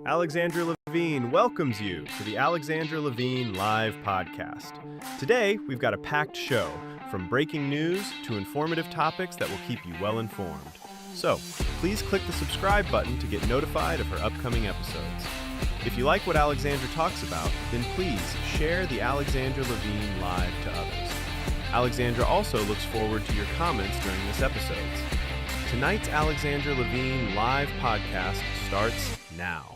Alexandra Levine welcomes you to the Alexandra Levine Live Podcast. Today, we've got a packed show, from breaking news to informative topics that will keep you well informed. So, please click the subscribe button to get notified of her upcoming episodes. If you like what Alexandra talks about, then please share the Alexandra Levine Live to others. Alexandra also looks forward to your comments during this episode. Tonight's Alexandra Levine Live Podcast starts now.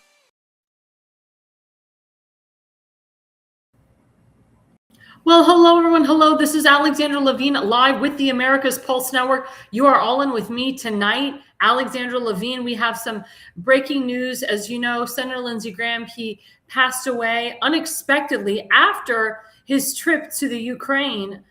Well, hello, everyone. Hello, this is Alexandra Levine live with the America's Pulse Network. You are all in with me tonight. Alexandra Levine, we have some breaking news. As you know, Senator Lindsey Graham, he passed away unexpectedly after his trip to the Ukraine.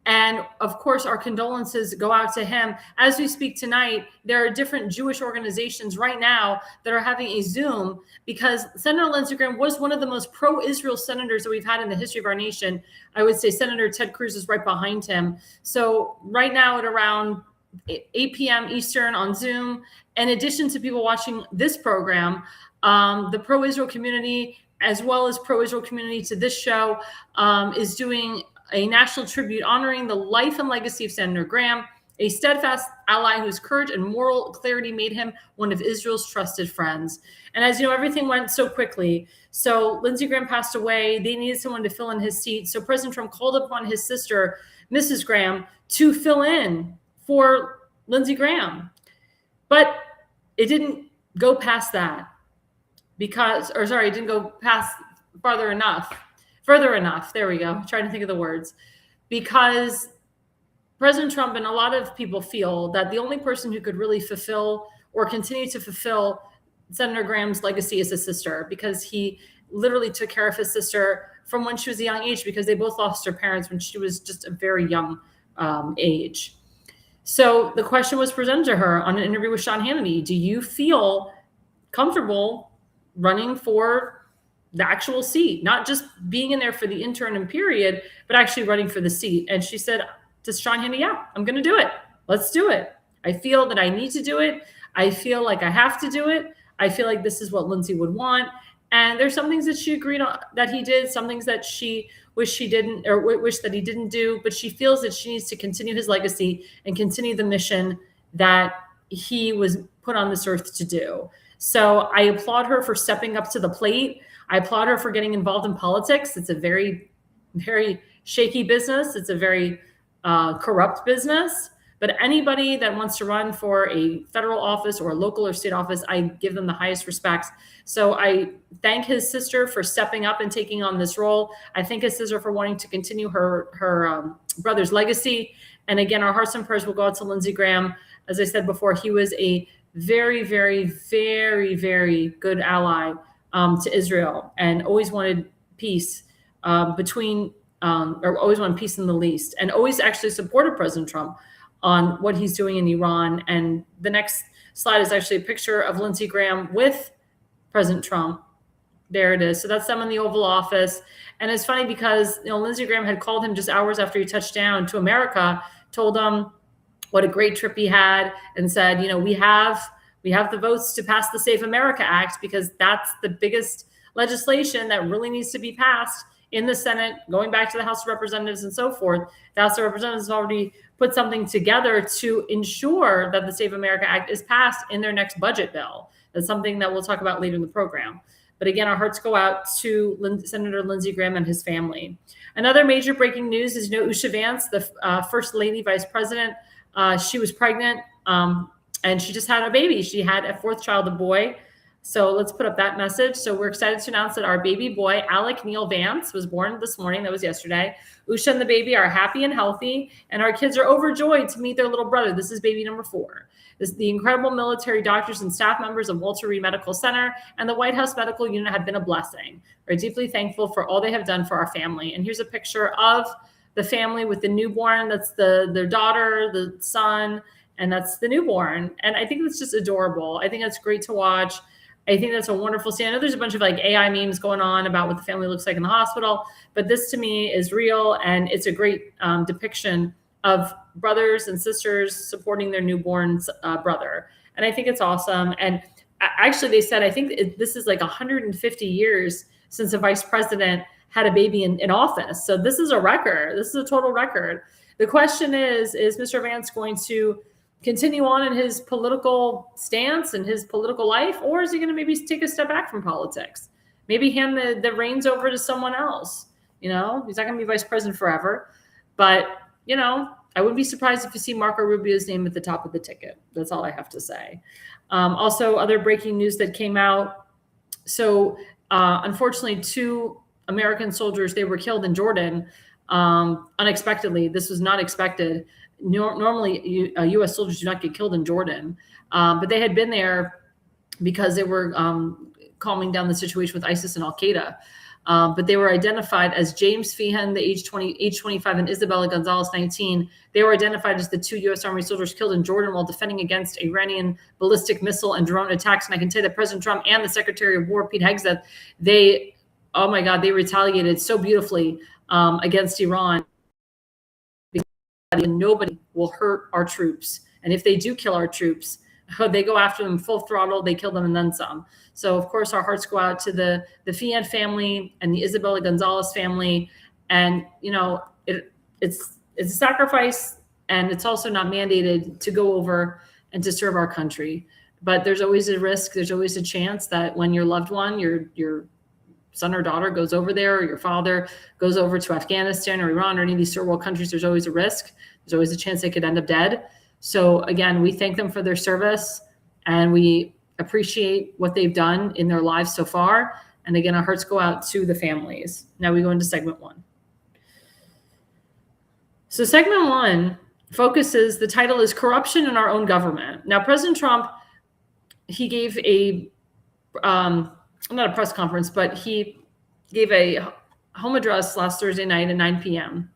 And of course, our condolences go out to him. As we speak tonight, there are different Jewish organizations right now that are having a Zoom because Senator Lindsey Graham was one of the most pro-Israel senators that we've had in the history of our nation. I would say Senator Ted Cruz is right behind him. So right now at around 8 p.m. Eastern on Zoom, in addition to people watching this program, the pro-Israel community, as well as pro-Israel community to this show, is doing a national tribute honoring the life and legacy of Senator Graham, a steadfast ally whose courage and moral clarity made him one of Israel's trusted friends. And as you know, everything went so quickly. So Lindsey Graham passed away. They needed someone to fill in his seat. So President Trump called upon his sister, Mrs. Graham, to fill in for Lindsey Graham. But it didn't go past that it didn't go past further enough. There we go. I'm trying to think of the words. Because President Trump and a lot of people feel that the only person who could really fulfill or continue to fulfill Senator Graham's legacy is his sister, because he literally took care of his sister from when she was a young age, because they both lost their parents when she was just a very young age. So the question was presented to her on an interview with Sean Hannity. Do you feel comfortable running for the actual seat, not just being in there for the interim period, but actually running for the seat? And she said to Sean Hannity, yeah, I'm going to do it. Let's do it. I feel that I need to do it. I feel like I have to do it. I feel like this is what Lindsey would want. And there's some things that she agreed on that he did, some things that she wished she didn't, or wish that he didn't do, but she feels that she needs to continue his legacy and continue the mission that he was put on this earth to do. So I applaud her for stepping up to the plate. I applaud her for getting involved in politics. It's a very, very shaky business. It's a very corrupt business. But anybody that wants to run for a federal office or a local or state office, I give them the highest respects. So I thank his sister for stepping up and taking on this role. I thank his sister for wanting to continue her brother's legacy. And again, our hearts and prayers will go out to Lindsey Graham. As I said before, he was a very, very, very, very good ally to Israel, and always wanted peace or always wanted peace in the Middle East, and always actually supported President Trump on what he's doing in Iran. And the next slide is actually a picture of Lindsey Graham with President Trump. There it is. So that's them in the Oval Office. And it's funny because, Lindsey Graham had called him just hours after he touched down to America, told him what a great trip he had, and said, we have the votes to pass the Save America Act, because that's the biggest legislation that really needs to be passed in the Senate, going back to the House of Representatives and so forth. The House of Representatives has already put something together to ensure that the Save America Act is passed in their next budget bill. That's something that we'll talk about later in the program. But again, our hearts go out to Senator Lindsey Graham and his family. Another major breaking news is, Usha Vance, the First Lady Vice President, she was pregnant, and she just had a baby. She had a fourth child, a boy. So let's put up that message. So we're excited to announce that our baby boy, Alec Neil Vance, was born this morning. That was yesterday. Usha and the baby are happy and healthy, and our kids are overjoyed to meet their little brother. This is baby number 4. The incredible military doctors and staff members of Walter Reed Medical Center and the White House Medical Unit have been a blessing. We're deeply thankful for all they have done for our family. And here's a picture of the family with the newborn. That's their daughter, the son, and that's the newborn. And I think that's just adorable. I think that's great to watch. I think that's a wonderful scene. I know there's a bunch of AI memes going on about what the family looks like in the hospital, but this to me is real, and it's a great depiction of brothers and sisters supporting their newborn brother. And I think it's awesome. And actually, they said, I think this is like 150 years since a vice president had a baby in office. So this is a record. This is a total record. The question is Mr. Vance going to continue on in his political stance and his political life, or is he going to maybe take a step back from politics? Maybe hand the reins over to someone else. He's not going to be vice president forever. But, I wouldn't be surprised if you see Marco Rubio's name at the top of the ticket. That's all I have to say. Also, other breaking news that came out. So, unfortunately, 2 American soldiers, they were killed in Jordan unexpectedly. This was not expected. Normally, U.S. soldiers do not get killed in Jordan, but they had been there because they were calming down the situation with ISIS and Al-Qaeda. But they were identified as James Feehan, the age 25, and Isabella Gonzalez, 19. They were identified as the 2 U.S. Army soldiers killed in Jordan while defending against Iranian ballistic missile and drone attacks. And I can tell you that President Trump and the Secretary of War, Pete Hegseth, they retaliated so beautifully against Iran. And nobody will hurt our troops. And if they do kill our troops, they go after them full throttle, they kill them and then some. So, of course, our hearts go out to the Feehan family and the Isabella Gonzalez family. And, it's a sacrifice, and it's also not mandated to go over and to serve our country. But there's always a risk. There's always a chance that when your loved one, your son or daughter goes over there, or your father goes over to Afghanistan or Iran or any of these third world countries, there's always a risk. There's always a chance they could end up dead. So again, we thank them for their service, and we appreciate what they've done in their lives so far. And again, our hearts go out to the families. Now we go into segment 1. So segment 1 focuses, the title is Corruption in Our Own Government. Now, President Trump, he gave not a press conference, but he gave a home address last Thursday night at 9 p.m.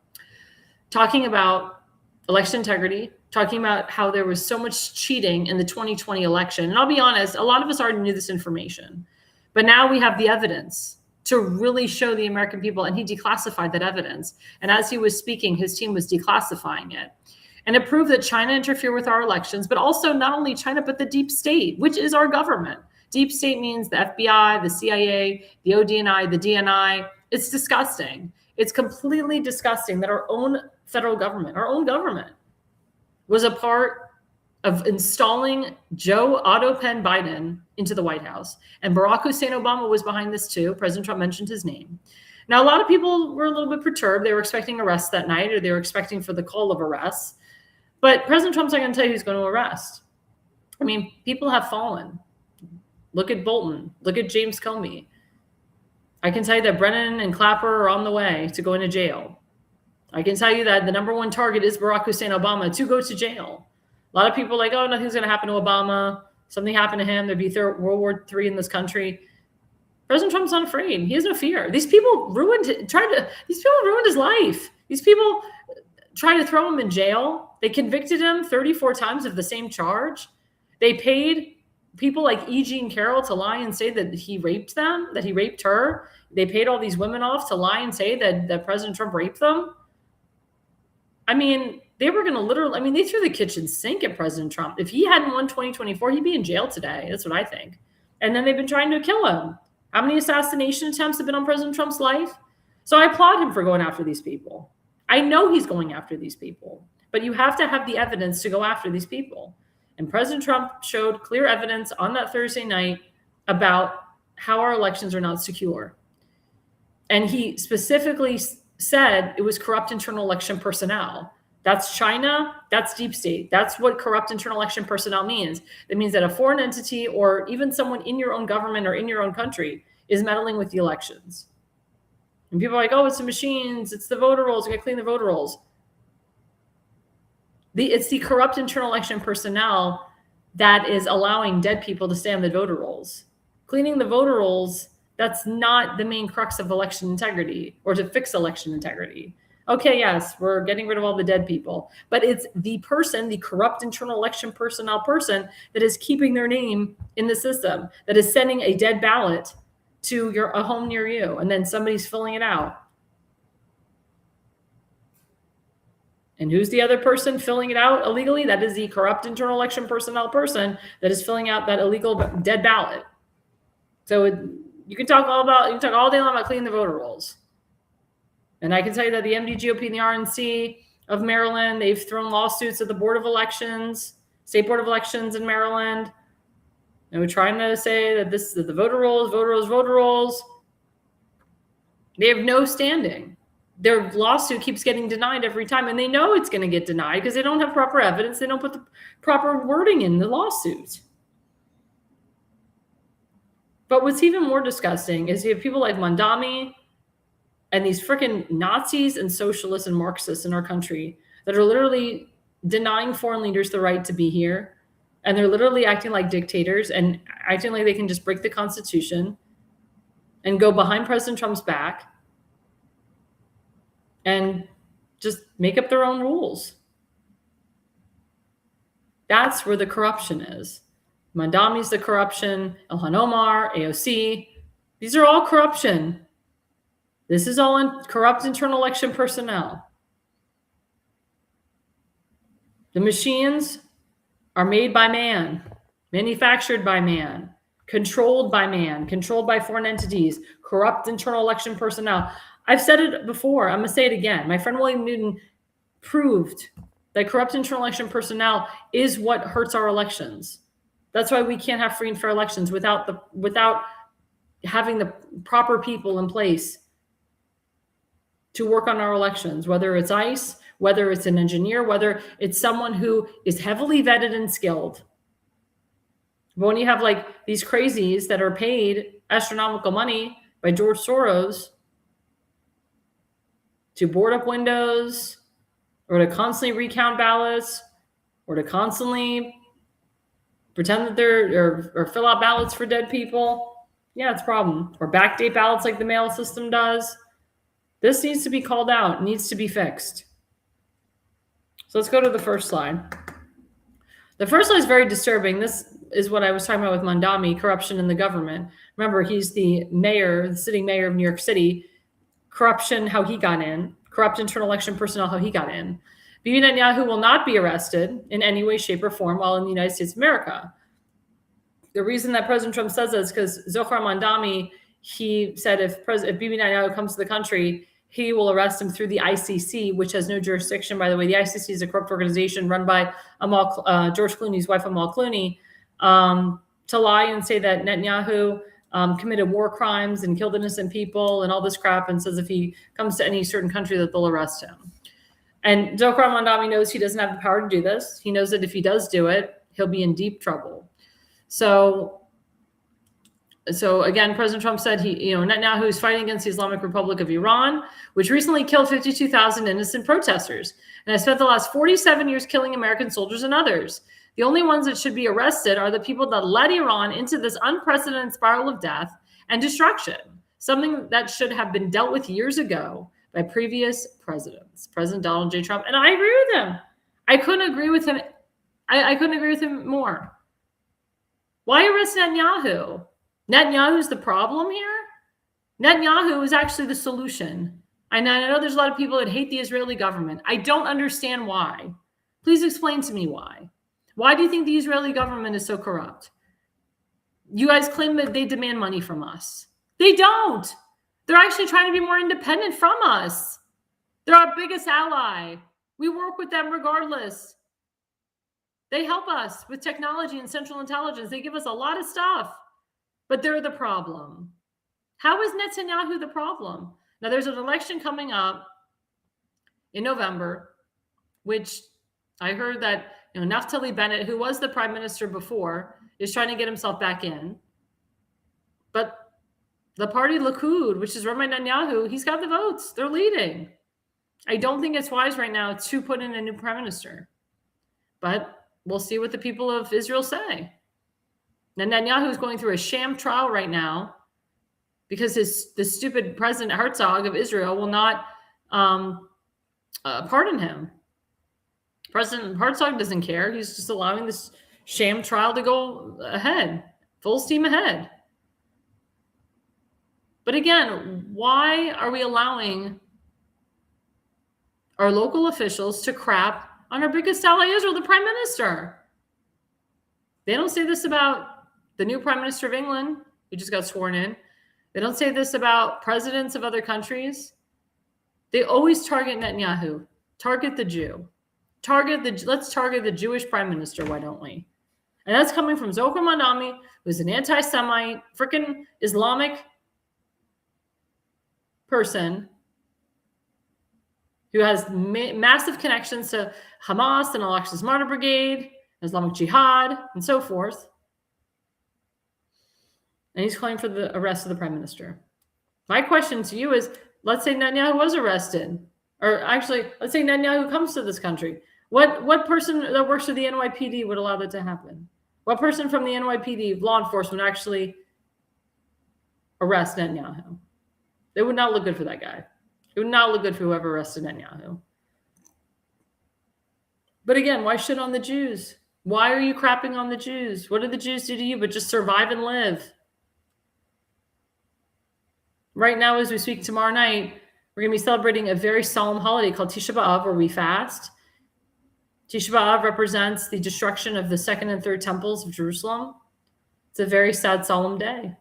talking about election integrity, talking about how there was so much cheating in the 2020 election. And I'll be honest, a lot of us already knew this information, but now we have the evidence to really show the American people, and he declassified that evidence. And as he was speaking, his team was declassifying it. And it proved that China interfered with our elections, but also not only China, but the deep state, which is our government. Deep state means the FBI, the CIA, the ODNI, the DNI. It's disgusting. It's completely disgusting that our own federal government, was a part of installing Joe Otto Penn Biden into the White House. And Barack Hussein Obama was behind this too. President Trump mentioned his name. Now, a lot of people were a little bit perturbed. They were expecting arrests that night, or they were expecting for the call of arrests. But President Trump's not going to tell you who's going to arrest. I mean, people have fallen. Look at Bolton. Look at James Comey. I can tell you that Brennan and Clapper are on the way to go into jail. I can tell you that the number one target is Barack Hussein Obama to go to jail. A lot of people are like, oh, nothing's going to happen to Obama. Something happened to him. There'd be World War III in this country. President Trump's not afraid. He has no fear. These people ruined his life. These people tried to throw him in jail. They convicted him 34 times of the same charge. They paid people like E. Jean Carroll to lie and say that he raped them, that he raped her. They paid all these women off to lie and say that President Trump raped them. I mean, they were going to literally, they threw the kitchen sink at President Trump. If he hadn't won 2024, he'd be in jail today. That's what I think. And then they've been trying to kill him. How many assassination attempts have been on President Trump's life? So I applaud him for going after these people. I know he's going after these people, but you have to have the evidence to go after these people. And President Trump showed clear evidence on that Thursday night about how our elections are not secure. And he specifically said it was corrupt internal election personnel. That's China. That's deep state. That's what corrupt internal election personnel means. It means that a foreign entity or even someone in your own government or in your own country is meddling with the elections. And people are like, oh, it's the machines. It's the voter rolls. We got to clean the voter rolls. It's the corrupt internal election personnel that is allowing dead people to stay on the voter rolls. Cleaning the voter rolls, that's not the main crux of election integrity or to fix election integrity. Okay, yes, we're getting rid of all the dead people, but it's the person, the corrupt internal election personnel person that is keeping their name in the system, that is sending a dead ballot to a home near you, and then somebody's filling it out. And who's the other person filling it out illegally? That is the corrupt internal election personnel person that is filling out that illegal dead ballot. So you can talk all day long about cleaning the voter rolls. And I can tell you that the MDGOP and the RNC of Maryland, they've thrown lawsuits at the Board of Elections, State Board of Elections in Maryland. And we're trying to say that the voter rolls. They have no standing. Their lawsuit keeps getting denied every time, and they know it's going to get denied because they don't have proper evidence. They don't put the proper wording in the lawsuit. But what's even more disgusting is you have people like Mondami and these freaking Nazis and socialists and Marxists in our country that are literally denying foreign leaders the right to be here. And they're literally acting like dictators and acting like they can just break the Constitution and go behind President Trump's back and just make up their own rules. That's where the corruption is. Mondami's the corruption, Ilhan Omar, AOC. These are all corruption. This is all corrupt internal election personnel. The machines are made by man, manufactured by man, controlled by foreign entities, corrupt internal election personnel. I've said it before. I'm going to say it again. My friend William Newton proved that corrupt internal election personnel is what hurts our elections. That's why we can't have free and fair elections without having the proper people in place to work on our elections, whether it's ICE, whether it's an engineer, whether it's someone who is heavily vetted and skilled. But when you have like these crazies that are paid astronomical money by George Soros to board up windows or to constantly recount ballots or to constantly pretend that they're or fill out ballots for dead people, yeah, it's a problem. Or backdate ballots like the mail system does. This needs to be called out, needs to be fixed. So let's go to the first slide. The first slide is very disturbing. This is what I was talking about with Mondami, corruption in the government. Remember, he's the mayor, the sitting mayor of New York City. Corruption, how he got in. Corrupt internal election personnel, how he got in. Bibi Netanyahu will not be arrested in any way, shape, or form while in the United States of America. The reason that President Trump says that is because Zohar Mondami, he said if Bibi Netanyahu comes to the country, he will arrest him through the ICC, which has no jurisdiction, by the way. The ICC is a corrupt organization run by George Clooney's wife, Amal Clooney, to lie and say that Netanyahu committed war crimes and killed innocent people and all this crap, and says if he comes to any certain country that they'll arrest him. And Zohar Mondami knows he doesn't have the power to do this. He knows that if he does do it, he'll be in deep trouble. So again, President Trump said Netanyahu is fighting against the Islamic Republic of Iran, which recently killed 52,000 innocent protesters, and has spent the last 47 years killing American soldiers and others. The only ones that should be arrested are the people that led Iran into this unprecedented spiral of death and destruction, something that should have been dealt with years ago by previous presidents, President Donald J. Trump. And I agree with him. I couldn't agree with him. I couldn't agree with him more. Why arrest Netanyahu? Netanyahu's the problem here? Netanyahu is actually the solution. And I know there's a lot of people that hate the Israeli government. I don't understand why. Please explain to me why. Why do you think the Israeli government is so corrupt? You guys claim that they demand money from us. They don't. They're actually trying to be more independent from us. They're our biggest ally. We work with them regardless. They help us with technology and central intelligence. They give us a lot of stuff, but they're the problem. How is Netanyahu the problem? Now, there's an election coming up in November, which I heard that Naftali Bennett, who was the prime minister before, is trying to get himself back in. But the party Likud, which is run by Netanyahu, he's got the votes. They're leading. I don't think it's wise right now to put in a new prime minister. But we'll see what the people of Israel say. Netanyahu is going through a sham trial right now because the stupid President Herzog of Israel will not pardon him. President Herzog doesn't care. He's just allowing this sham trial to go ahead, full steam ahead. But again, why are we allowing our local officials to crap on our biggest ally, Israel, the prime minister. They don't say this about the new prime minister of England, who just got sworn in. They don't say this about presidents of other countries. They always target Netanyahu, target the Jew, let's target the Jewish prime minister, why don't we? And that's coming from Zohar Mandami, who's an anti-Semite, freaking Islamic person who has massive connections to Hamas and Al-Aqsa's Martyr Brigade, Islamic Jihad, and so forth. And he's calling for the arrest of the prime minister. My question to you is, let's say Netanyahu was arrested. Or actually, let's say Netanyahu comes to this country. What person that works for the NYPD would allow that to happen? What person from the NYPD, law enforcement, would actually arrest Netanyahu? It would not look good for that guy. It would not look good for whoever arrested Netanyahu. But again, why shit on the Jews? Why are you crapping on the Jews? What did the Jews do to you but just survive and live? Right now, as we speak tomorrow night, we're going to be celebrating a very solemn holiday called Tisha B'Av, where we fast. Tisha B'Av represents the destruction of the second and third temples of Jerusalem. It's a very sad, solemn day.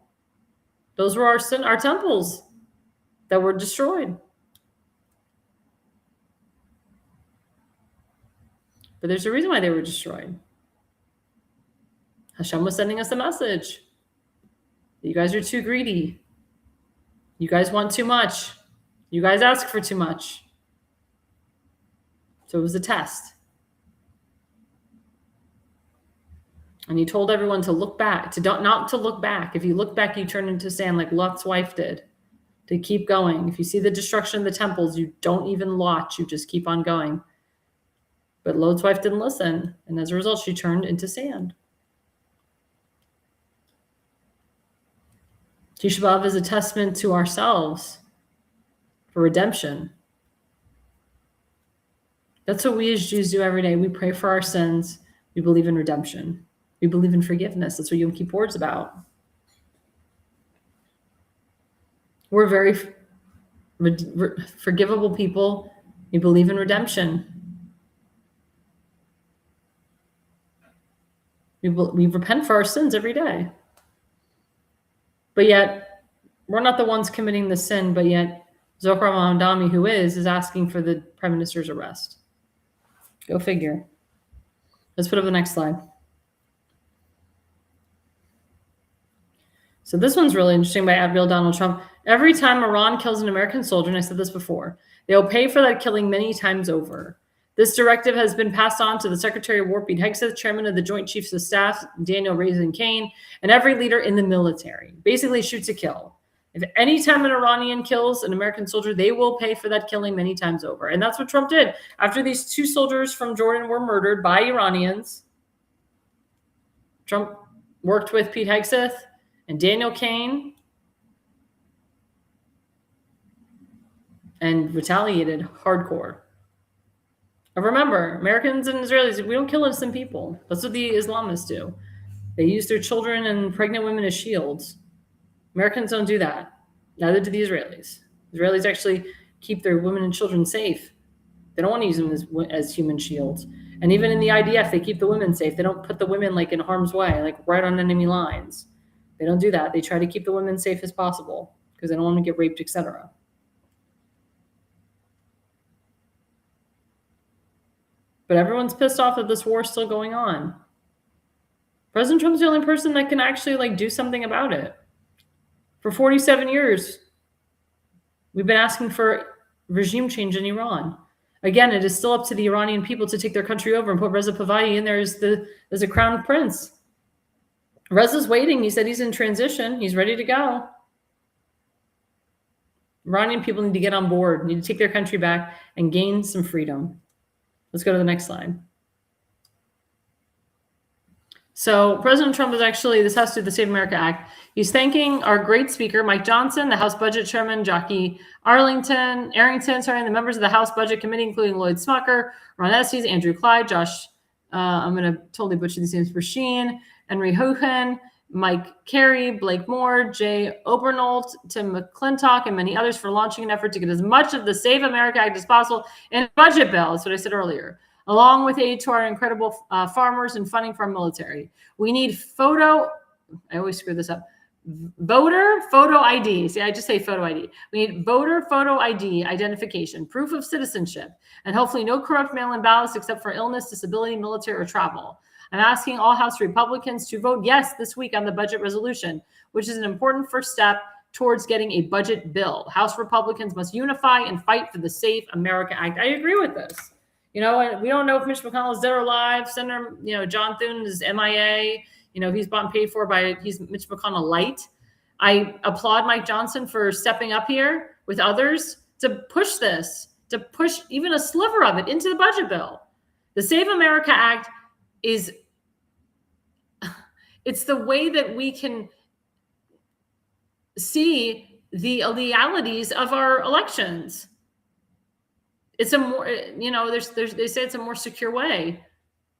Those were our temples that were destroyed. But there's a reason why they were destroyed. Hashem was sending us a message. You guys are too greedy. You guys want too much. You guys ask for too much. So it was a test. And he told everyone to look back, not to look back. If you look back, you turn into sand like Lot's wife did. To keep going. If you see the destruction of the temples, you don't even watch. You just keep on going. But Lot's wife didn't listen. And as a result, she turned into sand. Tisha B'Av is a testament to ourselves for redemption. That's what we as Jews do every day. We pray for our sins. We believe in redemption. We believe in forgiveness. That's what Yom Kippur is about. We're very forgivable people. We believe in redemption. We repent for our sins every day. But yet, we're not the ones committing the sin, but yet Zohar Mamdani, who is asking for the prime minister's arrest. Go figure. Let's put up the next slide. So this one's really interesting by @real Donald Trump. Every time Iran kills an American soldier, and I said this before, they'll pay for that killing many times over. This directive has been passed on to the Secretary of War, Pete Hegseth, Chairman of the Joint Chiefs of Staff, Daniel Raisin Kane, and every leader in the military. Basically, shoot to kill. If any time an Iranian kills an American soldier, they will pay for that killing many times over. And that's what Trump did. After these 2 soldiers from Jordan were murdered by Iranians, Trump worked with Pete Hegseth and Daniel Kane and retaliated hardcore. And remember, Americans and Israelis, we don't kill innocent people. That's what the Islamists do. They use their children and pregnant women as shields. Americans don't do that. Neither do the Israelis. Israelis actually keep their women and children safe. They don't want to use them as human shields. And even in the IDF, they keep the women safe. They don't put the women in harm's way, right on enemy lines. They don't do that. They try to keep the women safe as possible because they don't want to get raped, etc. But everyone's pissed off that this war is still going on. President Trump's the only person that can actually do something about it. For 47 years, we've been asking for regime change in Iran. Again, it is still up to the Iranian people to take their country over and put Reza Pahlavi in there as a crown prince. Reza's waiting. He said he's in transition. He's ready to go. Iranian people need to get on board, need to take their country back and gain some freedom. Let's go to the next slide. So President Trump is actually, this has to do with the Save America Act. He's thanking our great speaker, Mike Johnson, the House Budget Chairman, Jackie Arrington, the members of the House Budget Committee, including Lloyd Smucker, Ron Estes, Andrew Clyde, Josh, I'm going to totally butcher these names, Brasheen, Henry Hogan, Mike Carey, Blake Moore, Jay Obernolt, Tim McClintock, and many others for launching an effort to get as much of the Save America Act as possible in a budget bill. That's what I said earlier, along with aid to our incredible farmers and funding for our military. We need I always screw this up. Voter photo ID. See, I just say photo ID. We need voter photo ID identification, proof of citizenship, and hopefully no corrupt mail-in ballots except for illness, disability, military, or travel. I'm asking all House Republicans to vote yes this week on the budget resolution, which is an important first step towards getting a budget bill. House Republicans must unify and fight for the Save America Act. I agree with this. We don't know if Mitch McConnell is dead or alive. Senator, John Thune is MIA. He's bought and paid for he's Mitch McConnell light. I applaud Mike Johnson for stepping up here with others to push this, to push even a sliver of it into the budget bill. The Save America Act it's the way that we can see the legalities of our elections. It's a more, they say it's a more secure way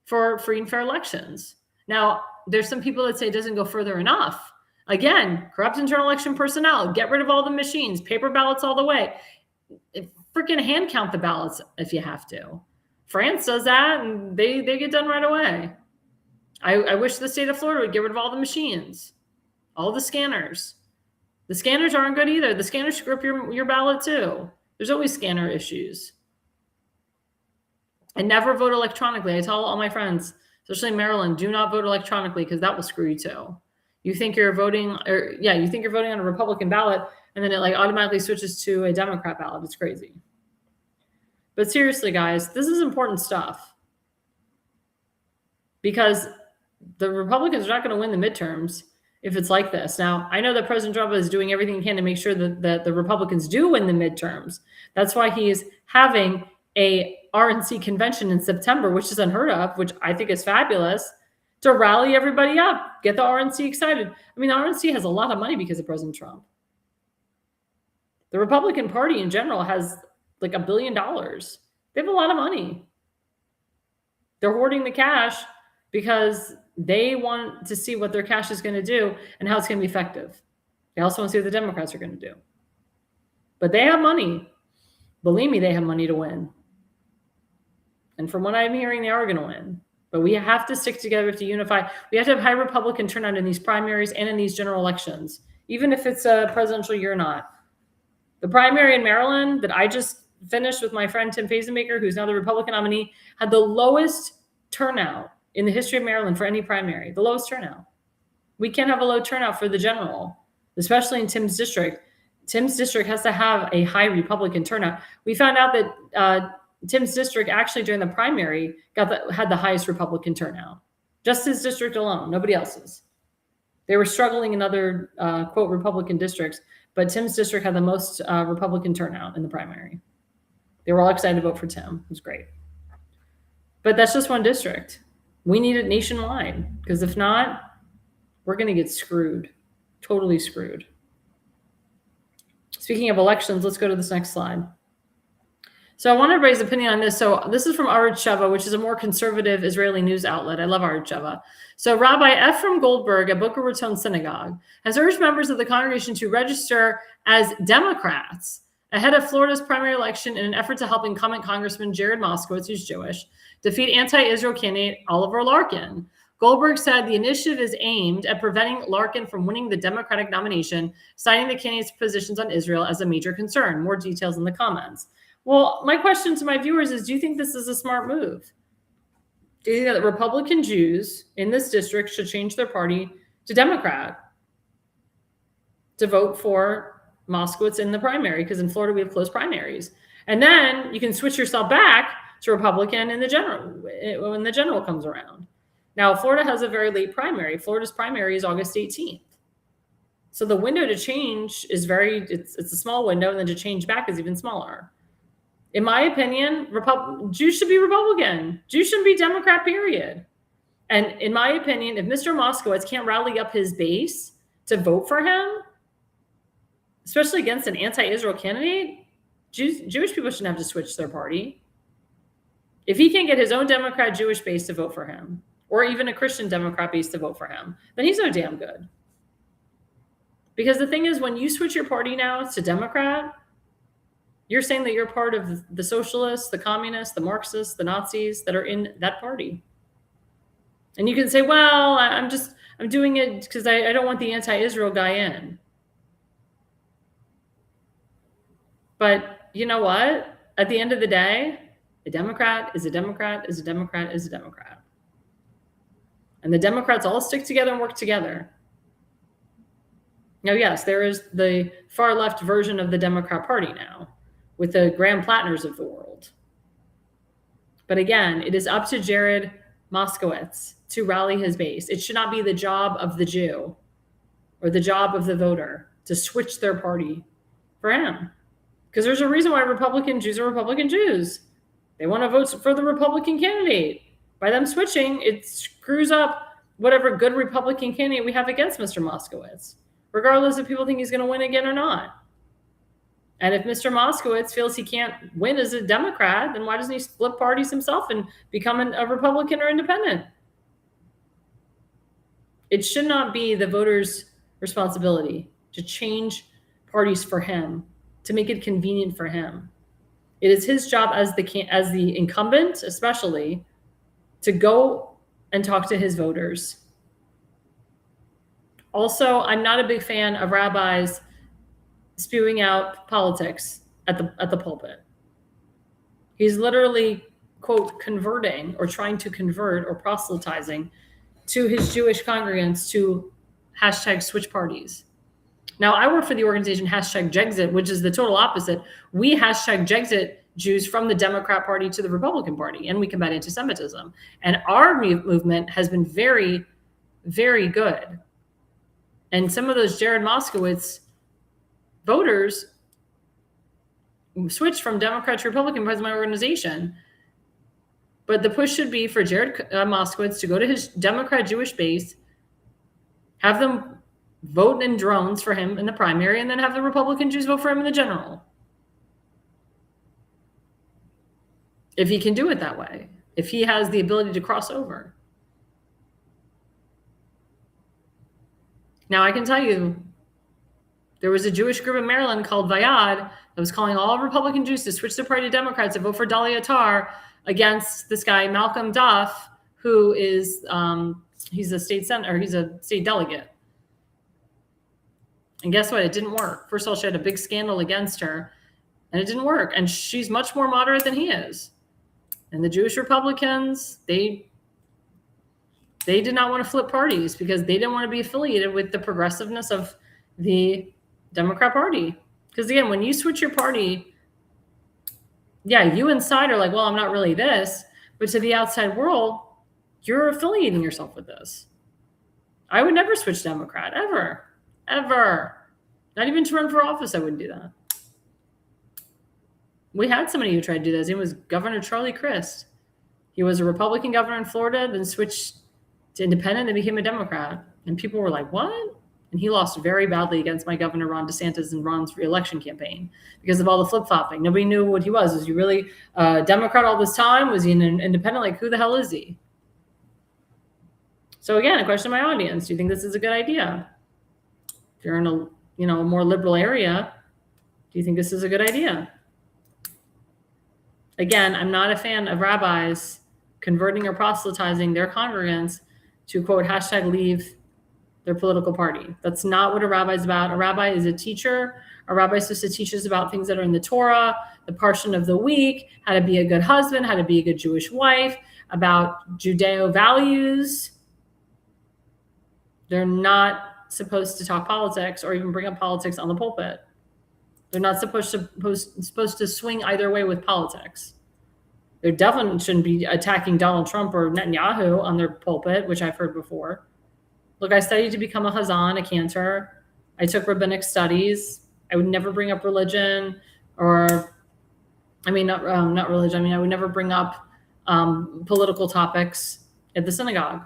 for free and fair elections. Now, there's some people that say it doesn't go further enough. Again, corrupt internal election personnel, get rid of all the machines, paper ballots all the way. Freaking hand count the ballots if you have to. France does that, and they get done right away. I wish the state of Florida would get rid of all the machines, all the scanners. The scanners aren't good either. The scanners screw up your ballot too. There's always scanner issues. And never vote electronically. I tell all my friends, especially in Maryland, do not vote electronically because that will screw you too. You think you're voting on a Republican ballot, and then it automatically switches to a Democrat ballot. It's crazy. But seriously, guys, this is important stuff because the Republicans are not going to win the midterms if it's like this. Now, I know that President Trump is doing everything he can to make sure that the Republicans do win the midterms. That's why he is having a RNC convention in September, which is unheard of, which I think is fabulous, to rally everybody up, get the RNC excited. I mean, the RNC has a lot of money because of President Trump. The Republican Party in general has $1 billion. They have a lot of money. They're hoarding the cash because they want to see what their cash is going to do and how it's going to be effective. They also want to see what the Democrats are going to do. But they have money. Believe me, they have money to win. And from what I'm hearing, they are going to win. But we have to stick together to unify. We have to have high Republican turnout in these primaries and in these general elections, even if it's a presidential year or not. The primary in Maryland that I just finished with my friend Tim Fazenmaker, who's now the Republican nominee, had the lowest turnout in the history of Maryland for any primary, the lowest turnout. We can't have a low turnout for the general, especially in Tim's district. Tim's district has to have a high Republican turnout. We found out that Tim's district actually during the primary had the highest Republican turnout. Just his district alone, nobody else's. They were struggling in other, quote, Republican districts, but Tim's district had the most Republican turnout in the primary. They were all excited to vote for Tim. It was great. But that's just one district. We need it nationwide, because if not, we're going to get screwed, totally screwed. Speaking of elections, let's go to this next slide. So I want everybody's opinion on this. So this is from Arad Sheva, which is a more conservative Israeli news outlet. I love Arad Sheva. So Rabbi Ephraim Goldberg at Boca Raton Synagogue has urged members of the congregation to register as Democrats ahead of Florida's primary election in an effort to help incumbent Congressman Jared Moskowitz, who's Jewish, defeat anti-Israel candidate Oliver Larkin. Goldberg said the initiative is aimed at preventing Larkin from winning the Democratic nomination, citing the candidate's positions on Israel as a major concern. More details in the comments. Well, my question to my viewers is, do you think this is a smart move? Do you think that Republican Jews in this district should change their party to Democrat to vote for Moskowitz in the primary? Because in Florida, we have closed primaries. And then you can switch yourself back to Republican in the general when the general comes around. Now, Florida has a very late primary. Florida's primary is August 18th. So the window to change is it's a small window, and then to change back is even smaller. In my opinion, Jews should be Republican. Jews shouldn't be Democrat, period. And in my opinion, if Mr. Moskowitz can't rally up his base to vote for him, especially against an anti-Israel candidate, Jewish people shouldn't have to switch their party. If he can't get his own Democrat Jewish base to vote for him, or even a Christian Democrat base to vote for him, then he's no damn good. Because the thing is, when you switch your party now to Democrat, you're saying that you're part of the socialists, the communists, the Marxists, the Nazis that are in that party. And you can say, well, I'm doing it because I don't want the anti-Israel guy in. But you know what? At the end of the day, a Democrat is a Democrat is a Democrat is a Democrat. And the Democrats all stick together and work together. Now, yes, there is the far left version of the Democrat Party now, with the Graham Plattners of the world. But again, it is up to Jared Moskowitz to rally his base. It should not be the job of the Jew or the job of the voter to switch their party for him. Because there's a reason why Republican Jews are Republican Jews. They want to vote for the Republican candidate. By them switching, it screws up whatever good Republican candidate we have against Mr. Moskowitz, regardless if people think he's going to win again or not. And if Mr. Moskowitz feels he can't win as a Democrat, then why doesn't he split parties himself and become a Republican or independent? It should not be the voters' responsibility to change parties for him, to make it convenient for him. It is his job as the incumbent, especially, to go and talk to his voters. Also, I'm not a big fan of rabbis spewing out politics at the pulpit. He's literally, quote, converting or trying to convert or proselytizing to his Jewish congregants to hashtag switch parties. Now, I work for the organization hashtag Jexit, which is the total opposite. We hashtag Jexit Jews from the Democrat Party to the Republican Party, and we combat anti-Semitism. And our movement has been very, very good. And some of those Jared Moskowitz voters switched from Democrat to Republican because of my organization. But the push should be for Jared Moskowitz to go to his Democrat Jewish base, have them vote in drones for him in the primary, and then have the Republican Jews vote for him in the general. If he can do it that way, if he has the ability to cross over. Now, I can tell you, there was a Jewish group in Maryland called Vayad that was calling all Republican Jews to switch their party to Democrats and vote for Dalia Tar against this guy, Malcolm Duff, who is, he's a state senator, he's a state delegate. And guess what? It didn't work. First of all, she had a big scandal against her, and it didn't work. And she's much more moderate than he is. And the Jewish Republicans, they did not want to flip parties because they didn't want to be affiliated with the progressiveness of the Democrat Party. Because again, when you switch your party, yeah, you inside are like, well, I'm not really this. But to the outside world, you're affiliating yourself with this. I would never switch Democrat, ever. Ever. Not even to run for office, I wouldn't do that. We had somebody who tried to do this. His name was Governor Charlie Crist. He was a Republican governor in Florida, then switched to independent and became a Democrat. And people were like, what? And he lost very badly against my governor, Ron DeSantis, in Ron's reelection campaign because of all the flip-flopping. Nobody knew what he was. Was he really a Democrat all this time? Was he an independent? Like, who the hell is he? So again, a question to my audience. Do you think this is a good idea? If you're in a more liberal area, do you think this is a good idea? Again, I'm not a fan of rabbis converting or proselytizing their congregants to, quote, hashtag leave their political party. That's not what a rabbi is about. A rabbi is a teacher. A rabbi is supposed to teach us about things that are in the Torah, the portion of the week, how to be a good husband, how to be a good Jewish wife, about Judeo values. They're not supposed to talk politics or even bring up politics on the pulpit. They're not supposed to swing either way with politics. They definitely shouldn't be attacking Donald Trump or Netanyahu on their pulpit, which I've heard before. Look, I studied to become a Hazan, a cantor. I took rabbinic studies. I would never bring up religion not religion. I would never bring up political topics at the synagogue.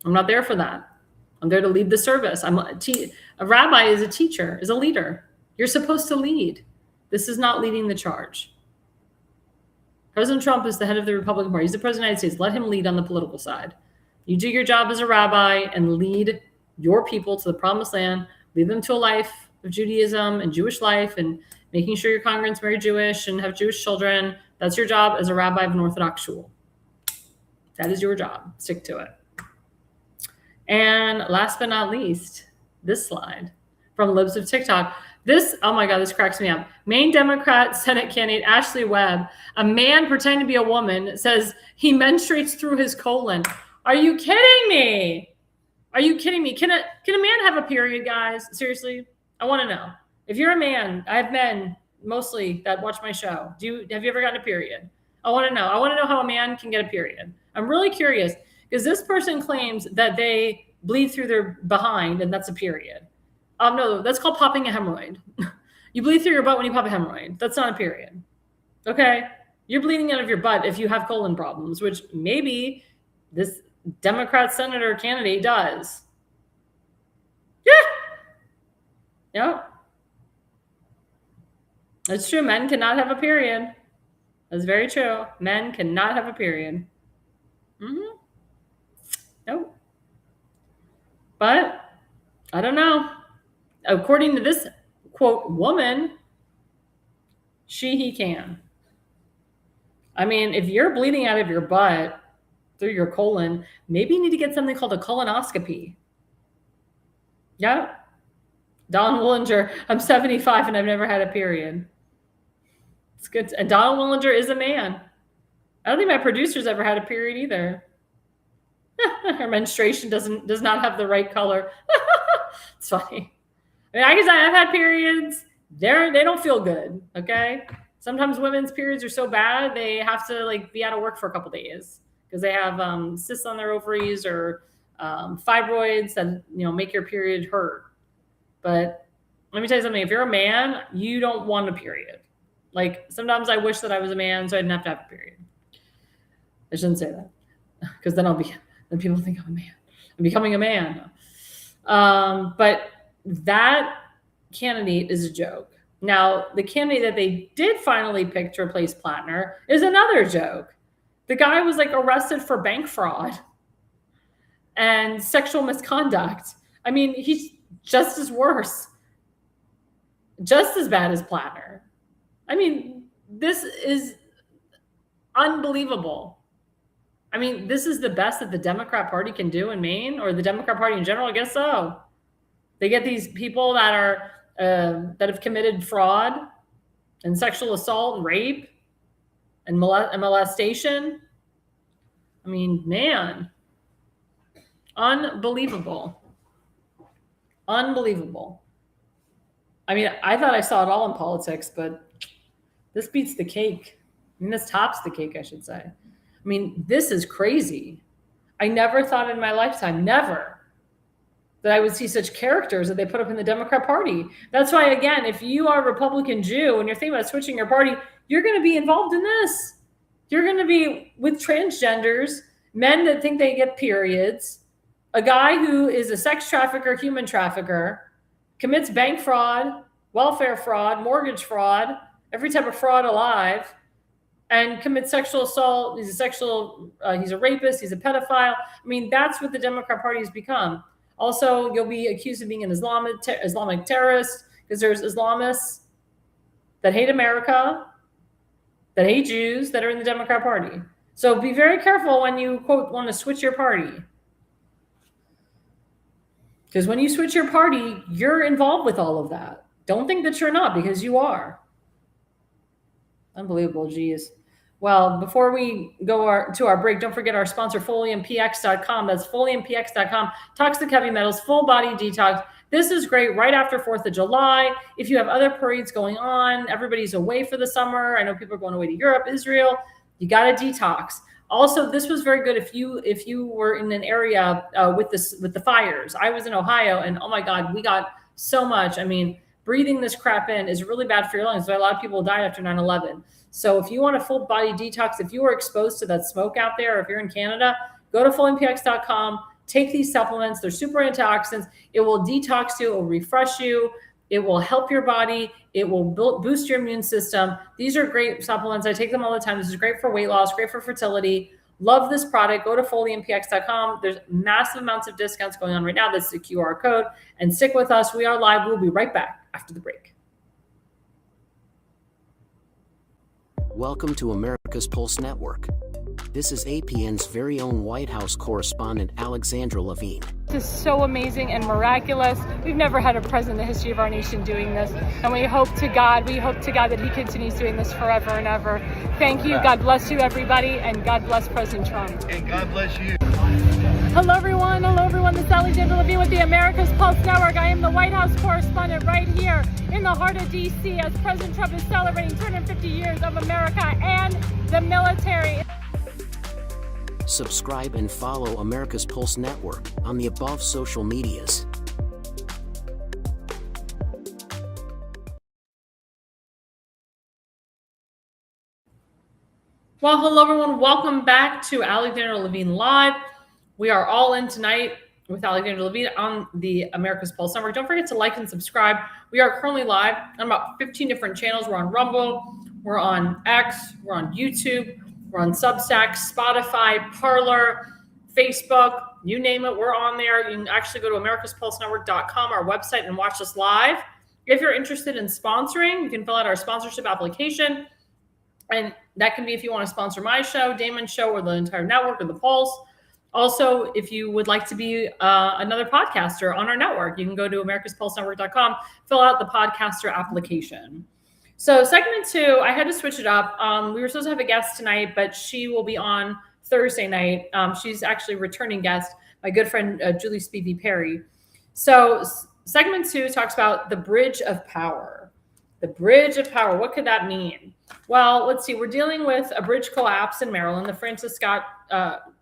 I'm not there for that. I'm there to lead the service. A rabbi is a teacher, is a leader. You're supposed to lead. This is not leading the charge. President Trump is the head of the Republican Party. He's the president of the United States. Let him lead on the political side. You do your job as a rabbi and lead your people to the promised land, lead them to a life of Judaism and Jewish life and making sure your congregants marry Jewish and have Jewish children. That's your job as a rabbi of an Orthodox shul. That is your job. Stick to it. And last but not least, this slide from Libs of TikTok. This, oh my God, this cracks me up. Maine Democrat Senate candidate Ashley Webb, a man pretending to be a woman, says he menstruates through his colon. Are you kidding me? Are you kidding me? Can a man have a period, guys? Seriously? I want to know. If you're a man, I have men mostly that watch my show. Have you ever gotten a period? I want to know. I want to know how a man can get a period. I'm really curious because this person claims that they bleed through their behind and that's a period. No, that's called popping a hemorrhoid. You bleed through your butt when you pop a hemorrhoid. That's not a period. Okay? You're bleeding out of your butt if you have colon problems, which maybe this Democrat senator candidate does. Yeah. Yep. That's true. Men cannot have a period. That's very true. Men cannot have a period. Mm-hmm. Nope. But I don't know. According to this quote woman, he can. I mean, if you're bleeding out of your butt through your colon, maybe you need to get something called a colonoscopy. Yeah. Don Willinger, I'm 75 and I've never had a period. It's good. And Donald Willinger is a man. I don't think my producer's ever had a period either. Her menstruation does not have the right color. It's funny. I mean, I guess I've had periods. They don't feel good. Okay. Sometimes women's periods are so bad they have to be out of work for a couple days because they have cysts on their ovaries or fibroids that make your period hurt. But let me tell you something. If you're a man, you don't want a period. Sometimes I wish that I was a man so I didn't have to have a period. I shouldn't say that because then people think I'm a man. I'm becoming a man. But that candidate is a joke. Now, the candidate that they did finally pick to replace Plattner is another joke. The guy was arrested for bank fraud and sexual misconduct. I mean, he's just as worse, just as bad as Plattner. I mean, this is unbelievable. I mean, this is the best that the Democrat Party can do in Maine, or the Democrat Party in general. I guess so. They get these people that are that have committed fraud and sexual assault and rape and molestation. I mean, man, unbelievable. Unbelievable. I mean, I thought I saw it all in politics, but this beats the cake. I mean, this tops the cake, I should say. I mean, this is crazy. I never thought in my lifetime, never, that I would see such characters that they put up in the Democrat Party. That's why, again, if you are a Republican Jew and you're thinking about switching your party, you're going to be involved in this. You're going to be with transgenders, men that think they get periods, a guy who is a sex trafficker, human trafficker, commits bank fraud, welfare fraud, mortgage fraud, every type of fraud alive, and commits sexual assault. He's a rapist. He's a pedophile. I mean, that's what the Democrat Party has become. Also, you'll be accused of being an Islamic terrorist because there's Islamists that hate America, that hate Jews, that are in the Democrat Party. So be very careful when you, quote, want to switch your party. Because when you switch your party, you're involved with all of that. Don't think that you're not, because you are. Unbelievable, geez. Well, before we go to our break, don't forget our sponsor, FoliumPX.com. That's FoliumPX.com. Toxic heavy metals, full body detox. This is great right after 4th of July. If you have other parades going on, everybody's away for the summer. I know people are going away to Europe, Israel. You got to detox. Also, this was very good if you were in an area with the fires. I was in Ohio, and oh my God, we got so much. I mean, breathing this crap in is really bad for your lungs. So a lot of people died after 9/11. So if you want a full body detox, if you were exposed to that smoke out there, or if you're in Canada, go to FoliumPX.com. Take these supplements. They're super antioxidants. It will detox you. It will refresh you. It will help your body. It will boost your immune system. These are great supplements. I take them all the time. This is great for weight loss, great for fertility. Love this product. Go to FoleyMPX.com. There's massive amounts of discounts going on right now. This is a QR code. And stick with us. We are live. We'll be right back after the break. Welcome to America's Pulse Network. This is APN's very own White House correspondent, Alexandra Levine. This is so amazing and miraculous. We've never had a president in the history of our nation doing this. And we hope to God that he continues doing this forever and ever. Thank you. God bless you, everybody. And God bless President Trump. And God bless you. Hello, everyone. This is Alexandra Levine with the America's Pulse Network. I am the White House correspondent right here in the heart of D.C. as President Trump is celebrating 250 years of America and the military. Subscribe and follow America's Pulse Network on the above social medias. Well, hello, everyone. Welcome back to Alexandra Levine Live. We are all in tonight with Alexandra Levine on the America's Pulse Network. Don't forget to like and subscribe. We are currently live on about 15 different channels. We're on Rumble, we're on X, we're on YouTube, we're on Substack, Spotify, Parler, Facebook, you name it, we're on there. You can actually go to americaspulsenetwork.com, our website, and watch us live. If you're interested in sponsoring, you can fill out our sponsorship application. And that can be if you want to sponsor my show, Damon's show, or the entire network, or the Pulse. Also, if you would like to be another podcaster on our network, you can go to americaspulsenetwork.com, fill out the podcaster application. So segment 2, I had to switch it up. We were supposed to have a guest tonight, but she will be on Thursday night. She's actually a returning guest, my good friend, Julie Spivey Perry. So segment 2 talks about the bridge of power. The bridge of power, what could that mean? Well, let's see. We're dealing with a bridge collapse in Maryland, the Francis Scott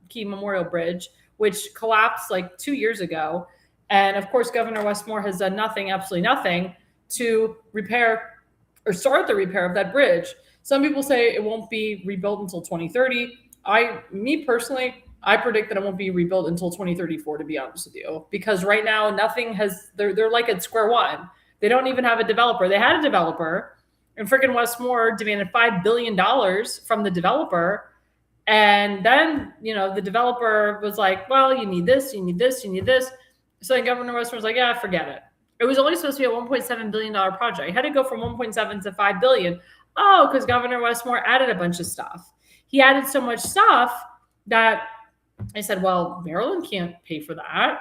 Key Memorial Bridge, which collapsed like 2 years ago. And of course, Governor Westmore has done nothing, absolutely nothing, to repair or start the repair of that bridge. Some people say it won't be rebuilt until 2030. Me personally, I predict that it won't be rebuilt until 2034, to be honest with you, because right now they're like at square one. They don't even have a developer. They had a developer, and freaking Westmore demanded $5 billion from the developer. And then, the developer was like, well, you need this, you need this, you need this. So then Governor Westmore was like, yeah, forget it. It was only supposed to be a $1.7 billion project. It had to go from 1.7 to $5 billion. Oh, because Governor Westmore added a bunch of stuff. He added so much stuff that I said, well, Maryland can't pay for that.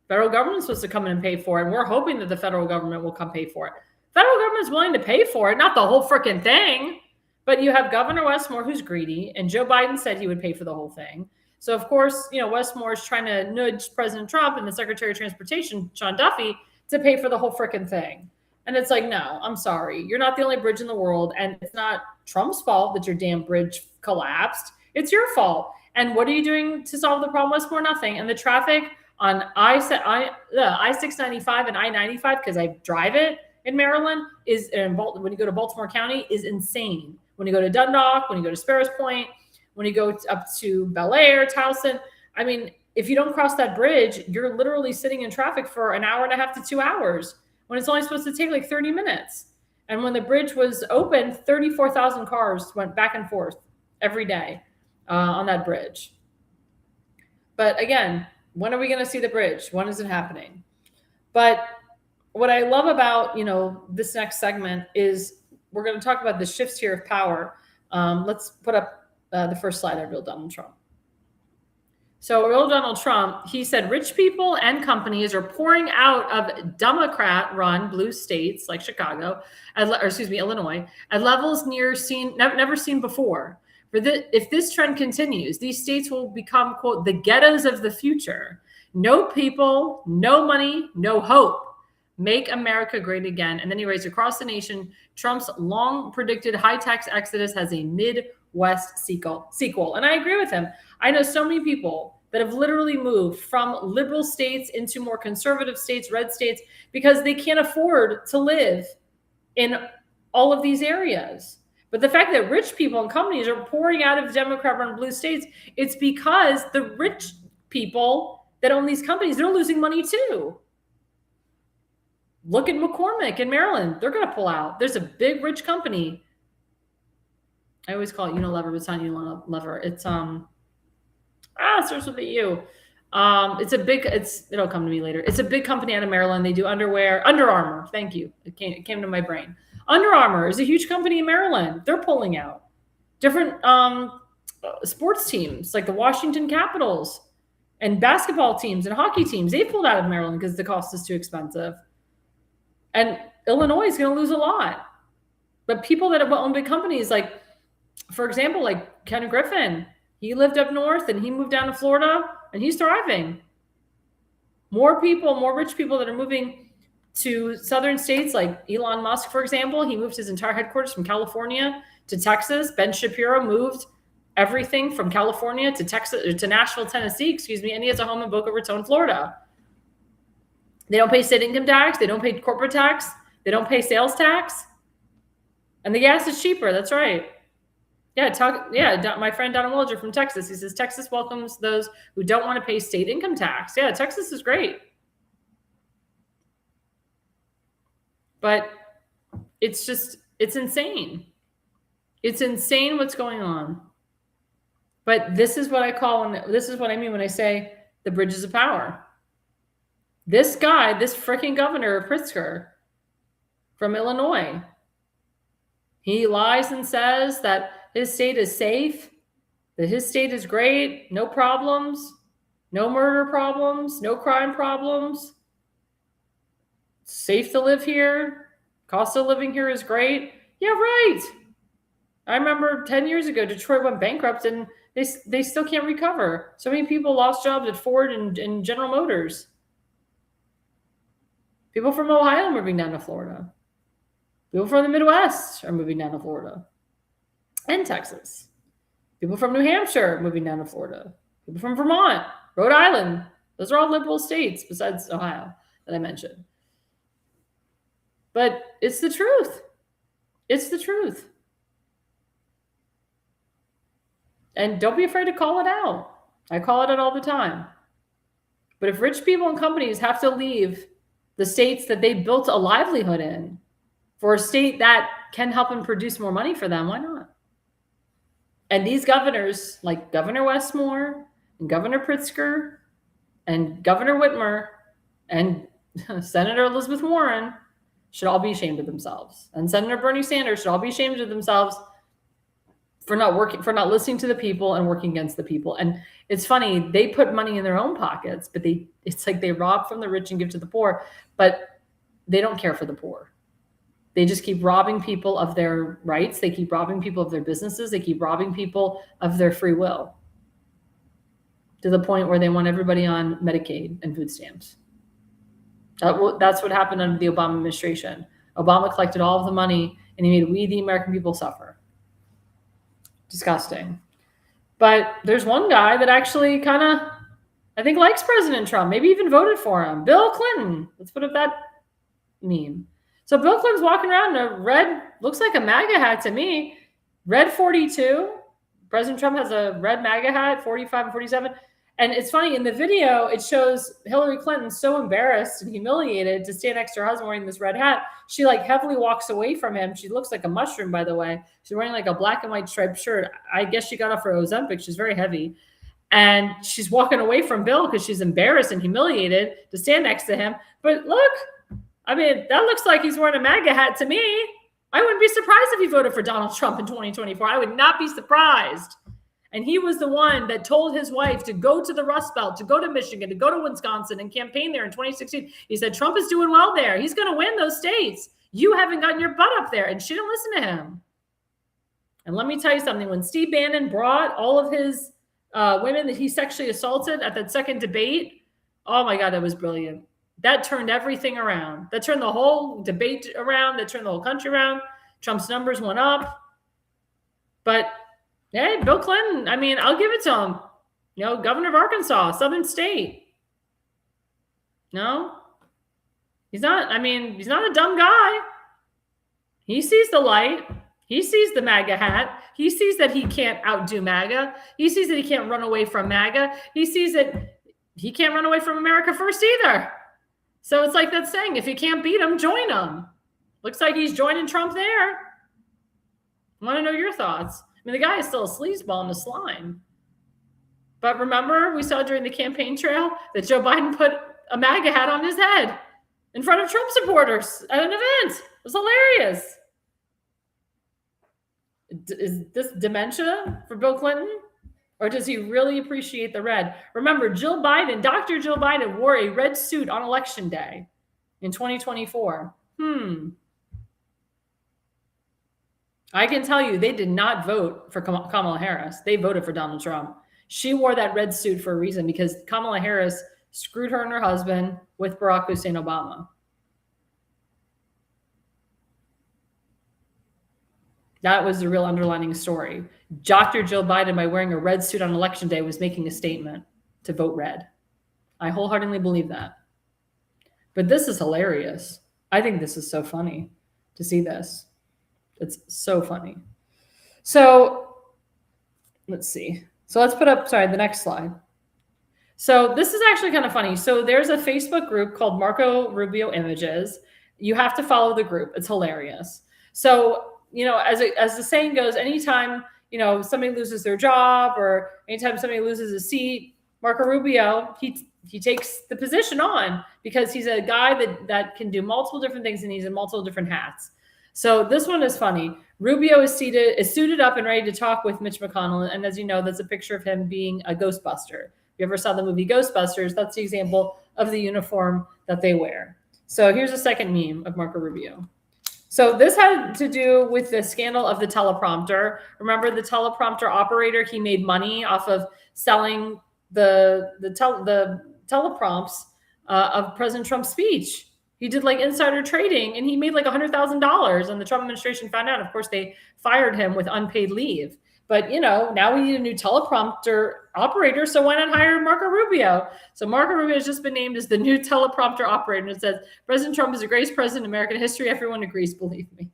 Federal government's supposed to come in and pay for it. And we're hoping that the federal government will come pay for it. Federal government's willing to pay for it, not the whole freaking thing. But you have Governor Westmore, who's greedy, and Joe Biden said he would pay for the whole thing. So, of course, Westmore is trying to nudge President Trump and the Secretary of Transportation, Sean Duffy, to pay for the whole freaking thing. And it's like, no, I'm sorry. You're not the only bridge in the world. And it's not Trump's fault that your damn bridge collapsed. It's your fault. And what are you doing to solve the problem, Westmore? Nothing. And the traffic on I-695 and I-95, because I drive it in Maryland, when you go to Baltimore County, is insane. When you go to Dundalk, when you go to Sparrows Point, when you go up to Bel Air, Towson, I mean, if you don't cross that bridge, you're literally sitting in traffic for an hour and a half to 2 hours when it's only supposed to take like 30 minutes. And when the bridge was open, 34,000 cars went back and forth every day on that bridge. But again, when are we going to see the bridge? When is it happening? But what I love about, this next segment is we're going to talk about the shifts here of power. Let's put up the first slide of real Donald Trump. So real Donald Trump, he said rich people and companies are pouring out of Democrat-run blue states like Chicago, Illinois, at levels never seen before. If this trend continues, these states will become, quote, the ghettos of the future. No people, no money, no hope. Make America great again. And then he writes, across the nation, Trump's long-predicted high-tax exodus has a Midwest sequel. And I agree with him. I know so many people that have literally moved from liberal states into more conservative states, red states, because they can't afford to live in all of these areas. But the fact that rich people and companies are pouring out of Democrat-run blue states, it's because the rich people that own these companies, they're losing money too. Look at McCormick in Maryland. They're going to pull out. There's a big, rich company. I always call it Unilever, but it's not Unilever. It's, it starts with a U. It'll come to me later. It's a big company out of Maryland. They do underwear, Under Armour. Thank you. It came to my brain. Under Armour is a huge company in Maryland. They're pulling out. Different sports teams like the Washington Capitals and basketball teams and hockey teams, they pulled out of Maryland because the cost is too expensive. And Illinois is going to lose a lot. But people that have owned big companies, like, for example, like Ken Griffin, he lived up north and he moved down to Florida and he's thriving. More people, more rich people that are moving to southern states, like Elon Musk, for example, he moved his entire headquarters from California to Texas. Ben Shapiro moved everything from California to Texas, to Nashville, Tennessee, and he has a home in Boca Raton, Florida. They don't pay state income tax. They don't pay corporate tax. They don't pay sales tax. And the gas is cheaper. That's right. Yeah, my friend Don Williger from Texas, he says, Texas welcomes those who don't want to pay state income tax. Yeah, Texas is great. But it's insane. It's insane what's going on. But this is what I mean when I say the bridges of power. This guy, this freaking governor Pritzker from Illinois, he lies and says that his state is safe, that his state is great, no problems, no murder problems, no crime problems. Safe to live here. Cost of living here is great. Yeah, right. I remember 10 years ago, Detroit went bankrupt and they still can't recover. So many people lost jobs at Ford and General Motors. People from Ohio are moving down to Florida. People from the Midwest are moving down to Florida and Texas. People from New Hampshire are moving down to Florida. People from Vermont, Rhode Island. Those are all liberal states besides Ohio that I mentioned. But it's the truth. It's the truth. And don't be afraid to call it out. I call it out all the time. But if rich people and companies have to leave the states that they built a livelihood in for a state that can help them produce more money for them, why not? And these governors, like Governor Westmore and Governor Pritzker and Governor Whitmer and Senator Elizabeth Warren, should all be ashamed of themselves. And Senator Bernie Sanders should all be ashamed of themselves for not listening to the people and working against the people. And it's funny, they put money in their own pockets, but it's like they rob from the rich and give to the poor, but they don't care for the poor. They just keep robbing people of their rights. They keep robbing people of their businesses. They keep robbing people of their free will to the point where they want everybody on Medicaid and food stamps. That's what happened under the Obama administration. Obama collected all of the money and he made we, the American people, suffer. Disgusting. But there's one guy that actually kind of, I think, likes President Trump, maybe even voted for him. Bill Clinton. Let's put up that meme. So Bill Clinton's walking around in a red, looks like a MAGA hat to me. Red 42. President Trump has a red MAGA hat, 45 and 47. And it's funny, in the video, it shows Hillary Clinton so embarrassed and humiliated to stand next to her husband wearing this red hat. She heavily walks away from him. She looks like a mushroom, by the way. She's wearing a black and white striped shirt. I guess she got off her Ozempic. She's very heavy. And she's walking away from Bill because she's embarrassed and humiliated to stand next to him. But look, I mean, that looks like he's wearing a MAGA hat to me. I wouldn't be surprised if he voted for Donald Trump in 2024. I would not be surprised. And he was the one that told his wife to go to the Rust Belt, to go to Michigan, to go to Wisconsin and campaign there in 2016. He said, Trump is doing well there. He's going to win those states. You haven't gotten your butt up there. And she didn't listen to him. And let me tell you something. When Steve Bannon brought all of his women that he sexually assaulted at that second debate, oh my God, that was brilliant. That turned everything around. That turned the whole debate around. That turned the whole country around. Trump's numbers went up. But hey, Bill Clinton, I mean, I'll give it to him. Governor of Arkansas, Southern state. No, he's not a dumb guy. He sees the light. He sees the MAGA hat. He sees that he can't outdo MAGA. He sees that he can't run away from MAGA. He sees that he can't run away from America First either. So it's like that saying, if you can't beat him, join him. Looks like he's joining Trump there. I want to know your thoughts. I mean, the guy is still a sleazeball in the slime. But remember, we saw during the campaign trail that Joe Biden put a MAGA hat on his head in front of Trump supporters at an event. It was hilarious. Is this dementia for Bill Clinton? Or does he really appreciate the red? Remember, Dr. Jill Biden wore a red suit on Election Day in 2024. I can tell you, they did not vote for Kamala Harris. They voted for Donald Trump. She wore that red suit for a reason, because Kamala Harris screwed her and her husband with Barack Hussein Obama. That was the real underlining story. Dr. Jill Biden, by wearing a red suit on Election Day, was making a statement to vote red. I wholeheartedly believe that. But this is hilarious. I think this is so funny to see this. It's so funny. So let's see. So let's put up, the next slide. So this is actually kind of funny. So there's a Facebook group called Marco Rubio Images. You have to follow the group. It's hilarious. So, as the saying goes, anytime, somebody loses their job or anytime somebody loses a seat, Marco Rubio, he takes the position on, because he's a guy that can do multiple different things, and he's in multiple different hats. So this one is funny. Rubio is suited up and ready to talk with Mitch McConnell. And as you know, that's a picture of him being a Ghostbuster. If you ever saw the movie Ghostbusters, that's the example of the uniform that they wear. So here's a second meme of Marco Rubio. So this had to do with the scandal of the teleprompter. Remember the teleprompter operator? He made money off of selling the teleprompts of President Trump's speech. He did like insider trading, and he made like $100,000, and the Trump administration found out. Of course, they fired him with unpaid leave. But, now we need a new teleprompter operator, so why not hire Marco Rubio? So Marco Rubio has just been named as the new teleprompter operator, and it says, President Trump is the greatest president in American history. Everyone agrees, believe me.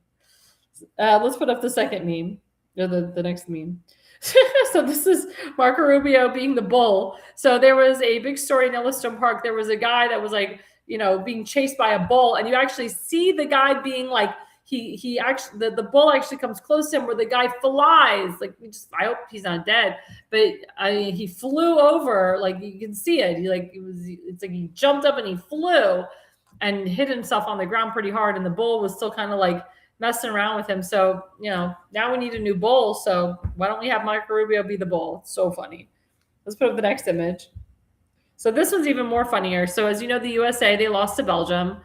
Let's put up the second meme, or the next meme. So this is Marco Rubio being the bull. So there was a big story in Yellowstone Park. There was a guy that was like, being chased by a bull, and you actually see the guy being like, he actually, the bull actually comes close to him, where the guy flies. Like, I hope he's not dead, but he flew over, like you can see it. It's like he jumped up and he flew and hit himself on the ground pretty hard, and the bull was still kind of like messing around with him. So, now we need a new bull. So why don't we have Marco Rubio be the bull? It's so funny. Let's put up the next image. So this one's even more funnier. So as you know, the USA, they lost to Belgium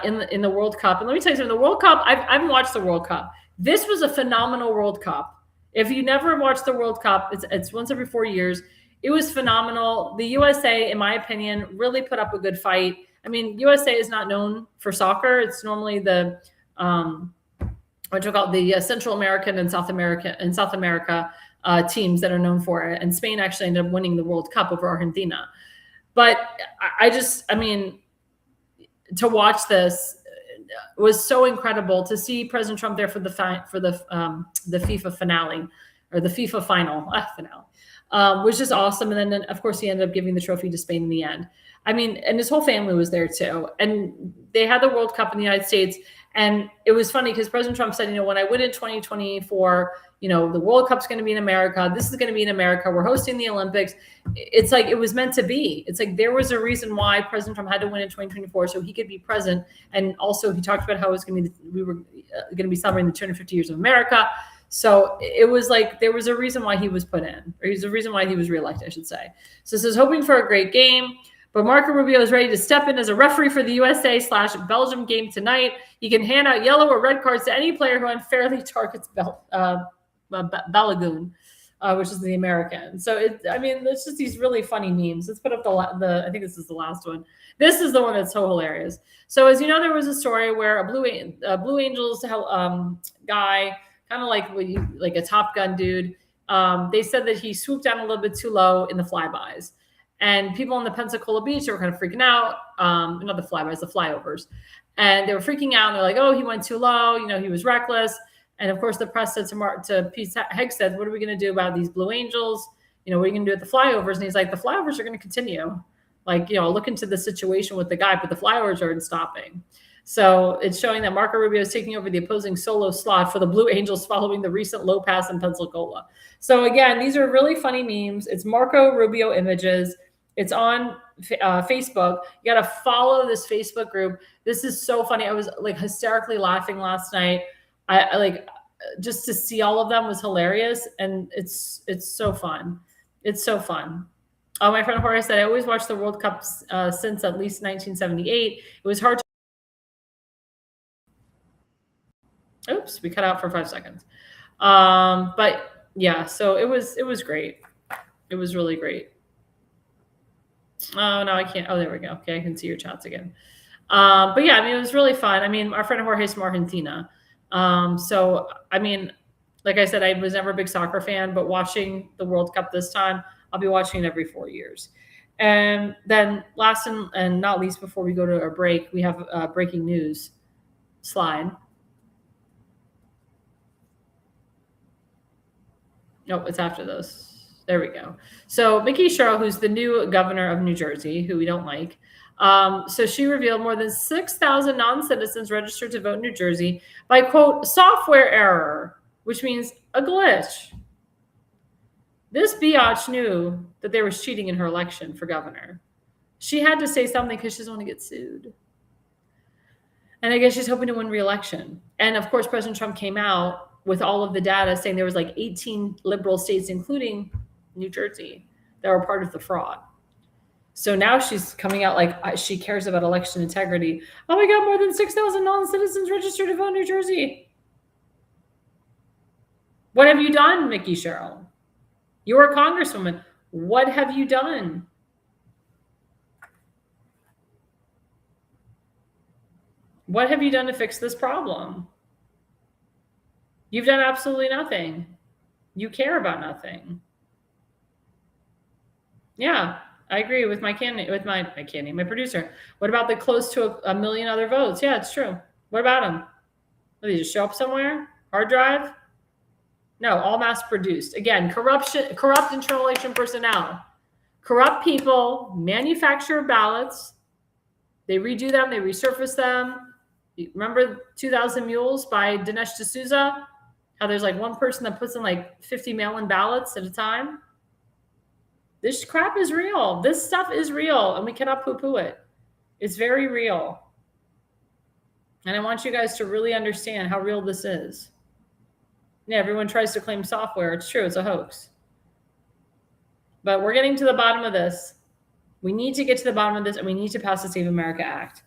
in the World Cup. And let me tell you something, the World Cup, I haven't watched the World Cup. This was a phenomenal World Cup. If you never watched the World Cup, it's once every 4 years. It was phenomenal. The USA, in my opinion, really put up a good fight. I mean, USA is not known for soccer. It's normally the Central American and South America teams that are known for it. And Spain actually ended up winning the World Cup over Argentina. But to watch this was so incredible. To see President Trump there for the FIFA finale, or the FIFA finale, was just awesome. And then, of course, he ended up giving the trophy to Spain in the end. I mean, and his whole family was there too. And they had the World Cup in the United States. And it was funny because President Trump said, when I win in 2024, the World Cup's going to be in America. This is going to be in America. We're hosting the Olympics. It's like, it was meant to be. It's like, there was a reason why President Trump had to win in 2024 so he could be present. And also he talked about how we were going to be celebrating the 250 years of America. So it was like, there was a reason why he was put in, or there's a reason why he was reelected, I should say. So this is hoping for a great game. But Marco Rubio is ready to step in as a referee for the USA/Belgium game tonight. He can hand out yellow or red cards to any player who unfairly targets Balagoon, which is the American. So it's just these really funny memes. Let's put up the I think this is the last one. This is the one that's so hilarious. So as you know, there was a story where a Blue Angels guy, kind of like a Top Gun dude, they said that he swooped down a little bit too low in the flybys. And people on the Pensacola Beach were kind of freaking out, not the flybys, the flyovers. And they were freaking out. And they're like, oh, he went too low. He was reckless. And of course, the press said to Pete Hegseth, what are we going to do about these Blue Angels? What are you going to do with the flyovers? And he's like, the flyovers are going to continue. Like, look into the situation with the guy, but the flowers aren't stopping. So it's showing that Marco Rubio is taking over the opposing solo slot for the Blue Angels following the recent low pass in Pensacola. So again, these are really funny memes. It's Marco Rubio images. It's on Facebook. You got to follow this Facebook group. This is so funny. I was like hysterically laughing last night. I like just to see all of them was hilarious. And it's so fun. It's so fun. My friend Jorge said, I always watched the World Cup since at least 1978. It was hard to Oops, we cut out for 5 seconds. But yeah, so it was great. It was really great. Oh, no, I can't. Oh, there we go. Okay, I can see your chats again. But yeah, I mean, it was really fun. I mean, our friend Jorge is from Argentina. So, I mean, like I said, I was never a big soccer fan, but watching the World Cup this time, I'll be watching it every 4 years. And then last and not least, before we go to our break, we have a breaking news slide. Nope, it's after those. There we go. So Mickey Sherrill, who's the new governor of New Jersey, who we don't like, so she revealed more than 6,000 non-citizens registered to vote in New Jersey by, quote, software error, which means a glitch. This biatch knew that there was cheating in her election for governor. She had to say something because she doesn't want to get sued. And I guess she's hoping to win re-election. And of course, President Trump came out with all of the data saying there was like 18 liberal states, including New Jersey, that were part of the fraud. So now she's coming out like she cares about election integrity. Oh my God, more than 6,000 non-citizens registered to vote in New Jersey. What have you done, Mickey Sherrill? You're a congresswoman. What have you done? What have you done to fix this problem? You've done absolutely nothing. You care about nothing. Yeah, I agree with my candidate, with my producer. What about the close to a million other votes? Yeah, it's true. What about them? Will they just show up somewhere? Hard drive? No, all mass produced. Again, corrupt internal election personnel. Corrupt people manufacture ballots. They redo them. They resurface them. Remember 2,000 Mules by Dinesh D'Souza? How there's like one person that puts in like 50 mail-in ballots at a time? This crap is real. This stuff is real, and we cannot poo-poo it. It's very real. And I want you guys to really understand how real this is. Yeah, everyone tries to claim software. It's true. It's a hoax. But we're getting to the bottom of this. We need to get to the bottom of this, and we need to pass the Save America Act.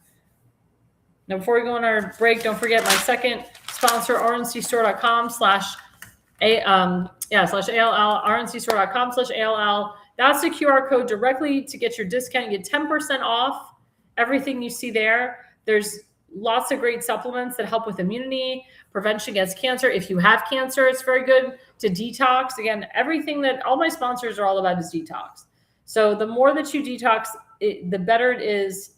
Now, before we go on our break, don't forget my second sponsor, rncstore.com/ALL, rncstore.com/ALL. That's the QR code directly to get your discount. You get 10% off everything you see there. There's lots of great supplements that help with immunity, prevention against cancer. If you have cancer, it's very good to detox. Again, everything that all my sponsors are all about is detox. So the more that you detox, the better it is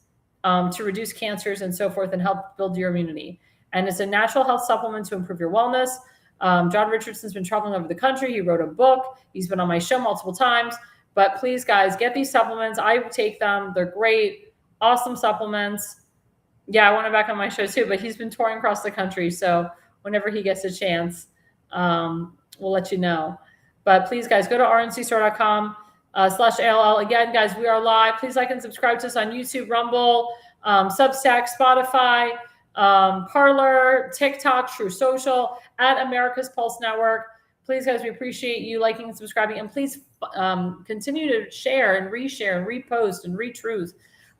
to reduce cancers and so forth and help build your immunity. And it's a natural health supplement to improve your wellness. John Richardson's been traveling over the country. He wrote a book. He's been on my show multiple times. But please, guys, get these supplements. I take them. They're great, awesome supplements. Yeah, I want him back on my show too, but he's been touring across the country. So whenever he gets a chance, we'll let you know. But please, guys, go to rncstore.com/ALL. Again, guys, we are live. Please like and subscribe to us on YouTube, Rumble, Substack, Spotify, Parler, TikTok, True Social, at America's Pulse Network. Please, guys, we appreciate you liking and subscribing. And please continue to share and reshare and repost and retruth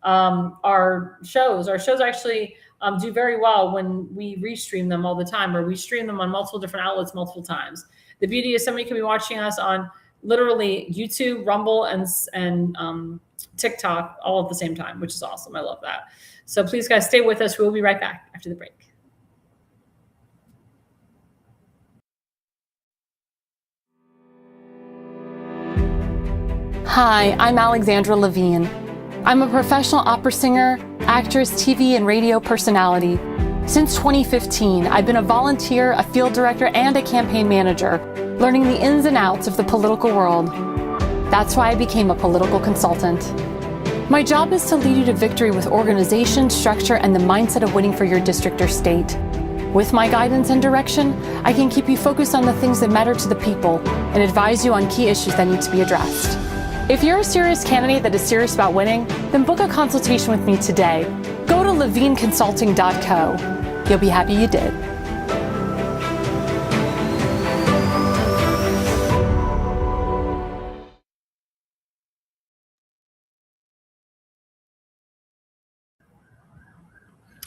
our shows. Our shows actually do very well when we restream them all the time, or we stream them on multiple different outlets multiple times. The beauty is somebody can be watching us on literally YouTube, Rumble, and TikTok all at the same time, which is awesome. I love that. So please, guys, stay with us. We'll be right back after the break. Hi, I'm Alexandra Levine. I'm a professional opera singer, actress, TV, and radio personality. Since 2015, I've been a volunteer, a field director, and a campaign manager, learning the ins and outs of the political world. That's why I became a political consultant. My job is to lead you to victory with organization, structure, and the mindset of winning for your district or state. With my guidance and direction, I can keep you focused on the things that matter to the people and advise you on key issues that need to be addressed. If you're a serious candidate that is serious about winning, then book a consultation with me today. Go to levineconsulting.co. You'll be happy you did.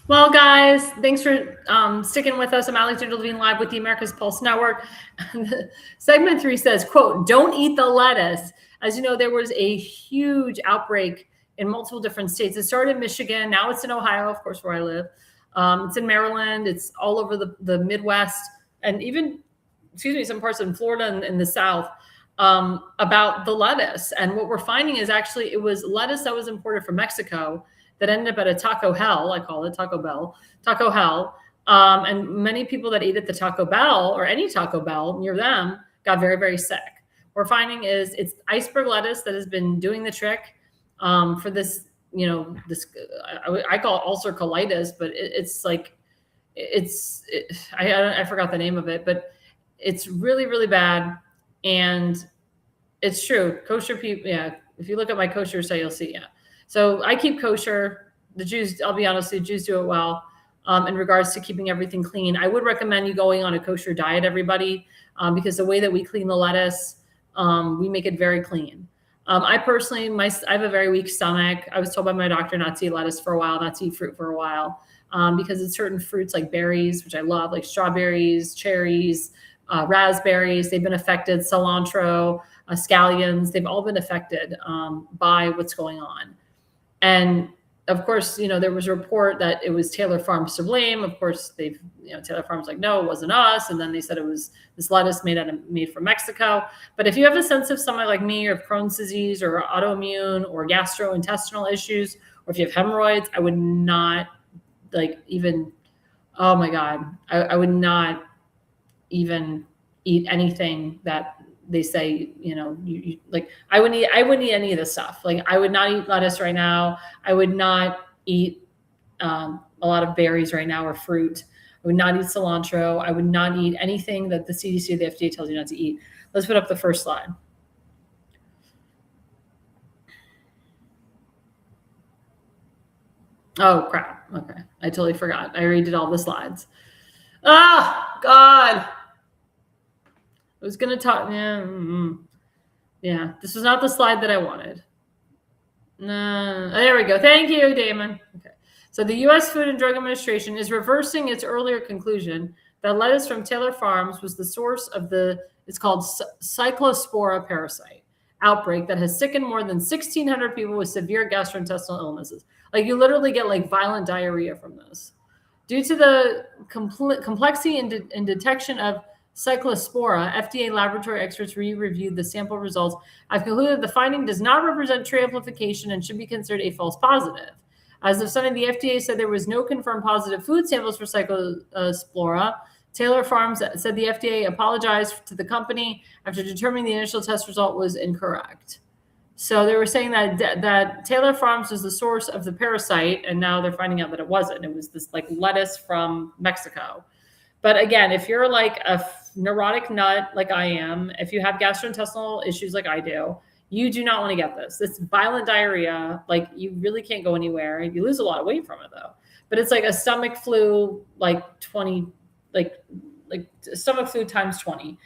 Well, guys, thanks for sticking with us. I'm Alexandra Levine, live with the America's Pulse Network. Segment 3 says, quote, "Don't eat the lettuce." As you know, there was a huge outbreak in multiple different states. It started in Michigan. Now it's in Ohio, of course, where I live. It's in Maryland. It's all over the Midwest, and even, some parts in Florida and in the South, about the lettuce. And what we're finding is actually it was lettuce that was imported from Mexico that ended up at a Taco Hell, I call it Taco Hell. And many people that ate at the Taco Bell or any Taco Bell near them got very, very sick. What we're finding is it's iceberg lettuce that has been doing the trick for this, I call it ulcer colitis, but I forgot the name of it, but it's really, really bad. And it's true. Kosher people, yeah. If you look at my kosher site, you'll see, yeah. So I keep kosher. The Jews, I'll be honest, the Jews do it well in regards to keeping everything clean. I would recommend you going on a kosher diet, everybody, because the way that we clean the lettuce, we make it very clean. I personally, I have a very weak stomach. I was told by my doctor not to eat lettuce for a while, not to eat fruit for a while, because it's certain fruits like berries, which I love, like strawberries, cherries, raspberries, they've been affected, cilantro, scallions, they've all been affected by what's going on. And of course, there was a report that it was Taylor Farms to blame. Of course, Taylor Farms like, no, it wasn't us. And then they said it was this lettuce made from Mexico. But if you have a sensitive stomach like me, or Crohn's disease, or autoimmune, or gastrointestinal issues, or if you have hemorrhoids, I would not oh my God, I would not even eat anything that they say, I wouldn't eat any of this stuff. Like, I would not eat lettuce right now. I would not eat a lot of berries right now, or fruit. I would not eat cilantro. I would not eat anything that the CDC or the FDA tells you not to eat. Let's put up the first slide. Oh, crap. Okay. I totally forgot. I already did all the slides. Oh, God. I was going to talk. Yeah, this was not the slide that I wanted. No, there we go. Thank you, Damon. Okay. So the U.S. Food and Drug Administration is reversing its earlier conclusion that lettuce from Taylor Farms was the source of it's called Cyclospora parasite outbreak that has sickened more than 1,600 people with severe gastrointestinal illnesses. Like, you literally get violent diarrhea from this. Due to the complexity and detection of Cyclospora, FDA laboratory experts reviewed the sample results. I've concluded the finding does not represent true amplification and should be considered a false positive. As of Sunday, the FDA said there was no confirmed positive food samples for Cyclospora. Taylor Farms said the FDA apologized to the company after determining the initial test result was incorrect. So they were saying that Taylor Farms was the source of the parasite, and now they're finding out that it wasn't. It was this lettuce from Mexico. But again, if you're like a neurotic nut like I am, if you have gastrointestinal issues like I do, you do not want to get this. It's violent diarrhea. Like, you really can't go anywhere. You lose a lot of weight from it, though. But it's like a stomach flu, stomach flu times 20.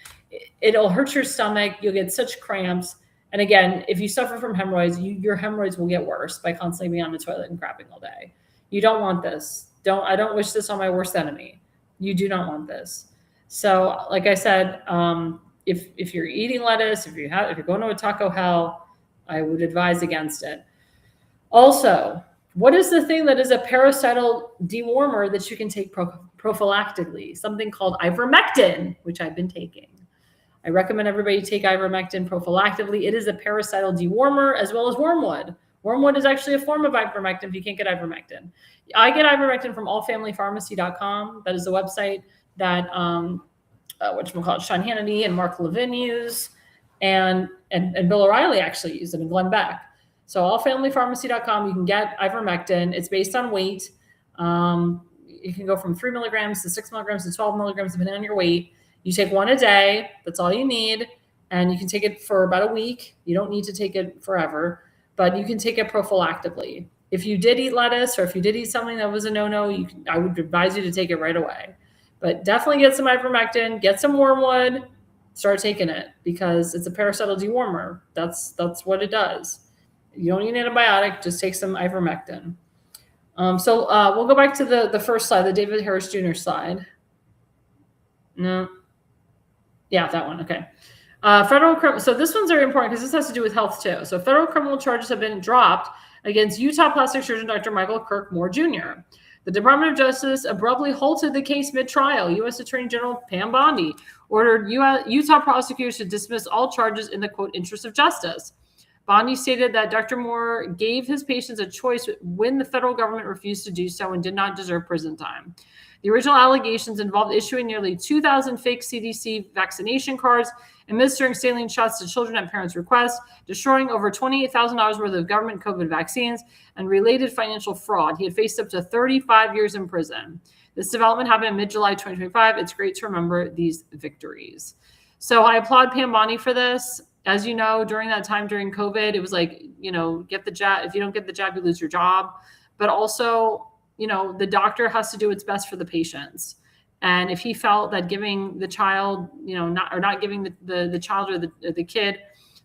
It'll hurt your stomach. You'll get such cramps. And again, if you suffer from hemorrhoids, your hemorrhoids will get worse by constantly being on the toilet and crapping all day. You don't want this. I don't wish this on my worst enemy. You do not want this. So, like I said, if you're eating lettuce, if you're going to a Taco Hell, I would advise against it. Also, what is the thing that is a parasital dewormer that you can take prophylactically? Something called ivermectin, which I've been taking. I recommend everybody take ivermectin prophylactically. It is a parasital dewormer, as well as wormwood. Wormwood is actually a form of ivermectin if you can't get ivermectin. I get ivermectin from allfamilypharmacy.com. That is the website that Sean Hannity and Mark Levin use, and Bill O'Reilly actually used it, and Glenn Beck. So allfamilypharmacy.com, you can get ivermectin. It's based on weight. It can go from 3 milligrams to 6 milligrams to 12 milligrams, depending on your weight. You take one a day. That's all you need. And you can take it for about a week. You don't need to take it forever, but you can take it prophylactically. If you did eat lettuce or if you did eat something that was a no-no, I would advise you to take it right away. But definitely get some ivermectin, get some wormwood, start taking it because it's a parasitic dewormer. That's what it does. You don't need an antibiotic, just take some ivermectin. So we'll go back to the first slide, the David Harris Jr. slide. No. Yeah, that one. Okay. So this one's very important because this has to do with health too. So federal criminal charges have been dropped against Utah plastic surgeon Dr. Michael Kirk Moore Jr. The Department of Justice abruptly halted the case mid-trial. U.S. Attorney General Pam Bondi ordered Utah prosecutors to dismiss all charges in the, quote, interest of justice. Bondi stated that Dr. Moore gave his patients a choice when the federal government refused to do so and did not deserve prison time. The original allegations involved issuing nearly 2,000 fake CDC vaccination cards, administering saline shots to children at parents' request, destroying over $28,000 worth of government COVID vaccines, and related financial fraud. He had faced up to 35 years in prison. This development happened in mid-July 2025. It's great to remember these victories. So I applaud Pam Bondi for this. As you know, during that time during COVID, it was like, get the jab. If you don't get the jab, you lose your job. But also, the doctor has to do what's best for the patients. And if he felt that giving the child, not giving the child or the kid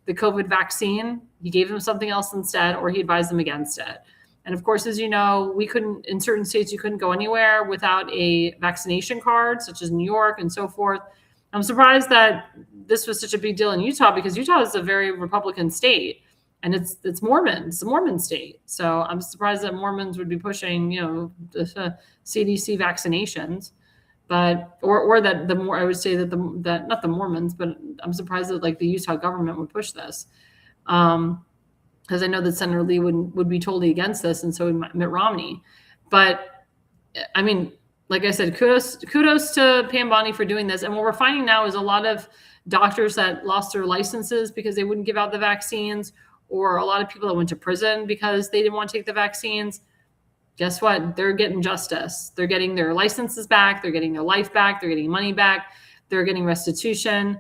the COVID vaccine, he gave them something else instead, or he advised them against it. And of course, as you know, we couldn't, in certain states, you couldn't go anywhere without a vaccination card, such as New York and so forth. I'm surprised this was such a big deal in Utah because Utah is a very Republican state. And it's Mormon. It's a Mormon state. So I'm surprised that Mormons would be pushing, the CDC vaccinations, but or that the more I would say that that not the Mormons, but I'm surprised that like the Utah government would push this, because I know that Senator Lee would be totally against this, and so would Mitt Romney. But I mean, like I said, kudos to Pam Bondi for doing this. And what we're finding now is a lot of doctors that lost their licenses because they wouldn't give out the vaccines, or a lot of people that went to prison because they didn't want to take the vaccines. Guess what? They're getting justice. They're getting their licenses back. They're getting their life back. They're getting money back. They're getting restitution.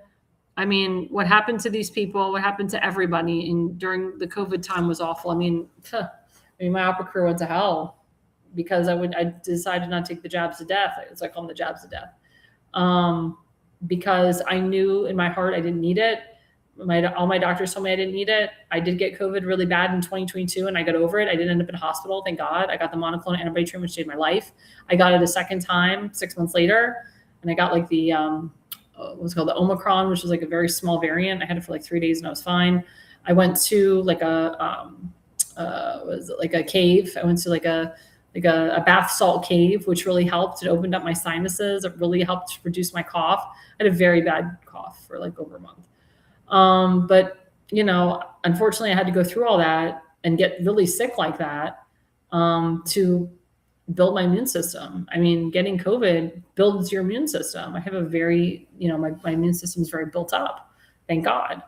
I mean, what happened to these people? What happened to everybody during the COVID time was awful. I mean, my opera career went to hell because I decided not to take the jabs to death. It's like calling the jabs to death. Because I knew in my heart I didn't need it. All my doctors told me I didn't need it. I did get COVID really bad in 2022 and I got over it. I didn't end up in a hospital, thank God. I got the monoclonal antibody treatment, which saved my life. I got it a second time 6 months later, and I got like the what's called the Omicron, which was like a very small variant. I had it for like 3 days and I was fine. I went to like a cave. I went to like a bath salt cave, which really helped. It opened up my sinuses. It really helped reduce my cough. I had a very bad cough for like over a month. But unfortunately I had to go through all that and get really sick like that, to build my immune system. I mean, getting COVID builds your immune system. I have a very, my immune system is very built up, thank God.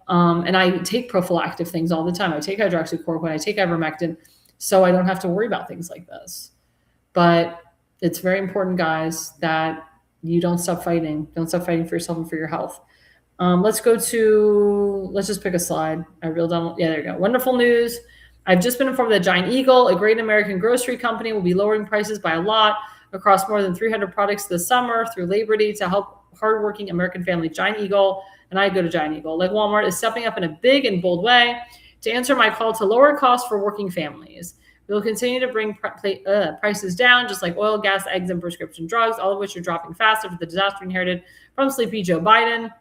And I take prophylactic things all the time. I take hydroxychloroquine, I take ivermectin, so I don't have to worry about things like this. But it's very important, guys, that you don't stop fighting. Don't stop fighting for yourself and for your health. Let's just pick a slide. Yeah, there you go. Wonderful news. I've just been informed that Giant Eagle, a great American grocery company, will be lowering prices by a lot across more than 300 products this summer through Labor Day to help hardworking American families. Giant Eagle, and I go to Giant Eagle, like Walmart, is stepping up in a big and bold way to answer my call to lower costs for working families. We will continue to bring prices down, just like oil, gas, eggs, and prescription drugs, all of which are dropping fast after the disaster inherited from sleepy Joe Biden.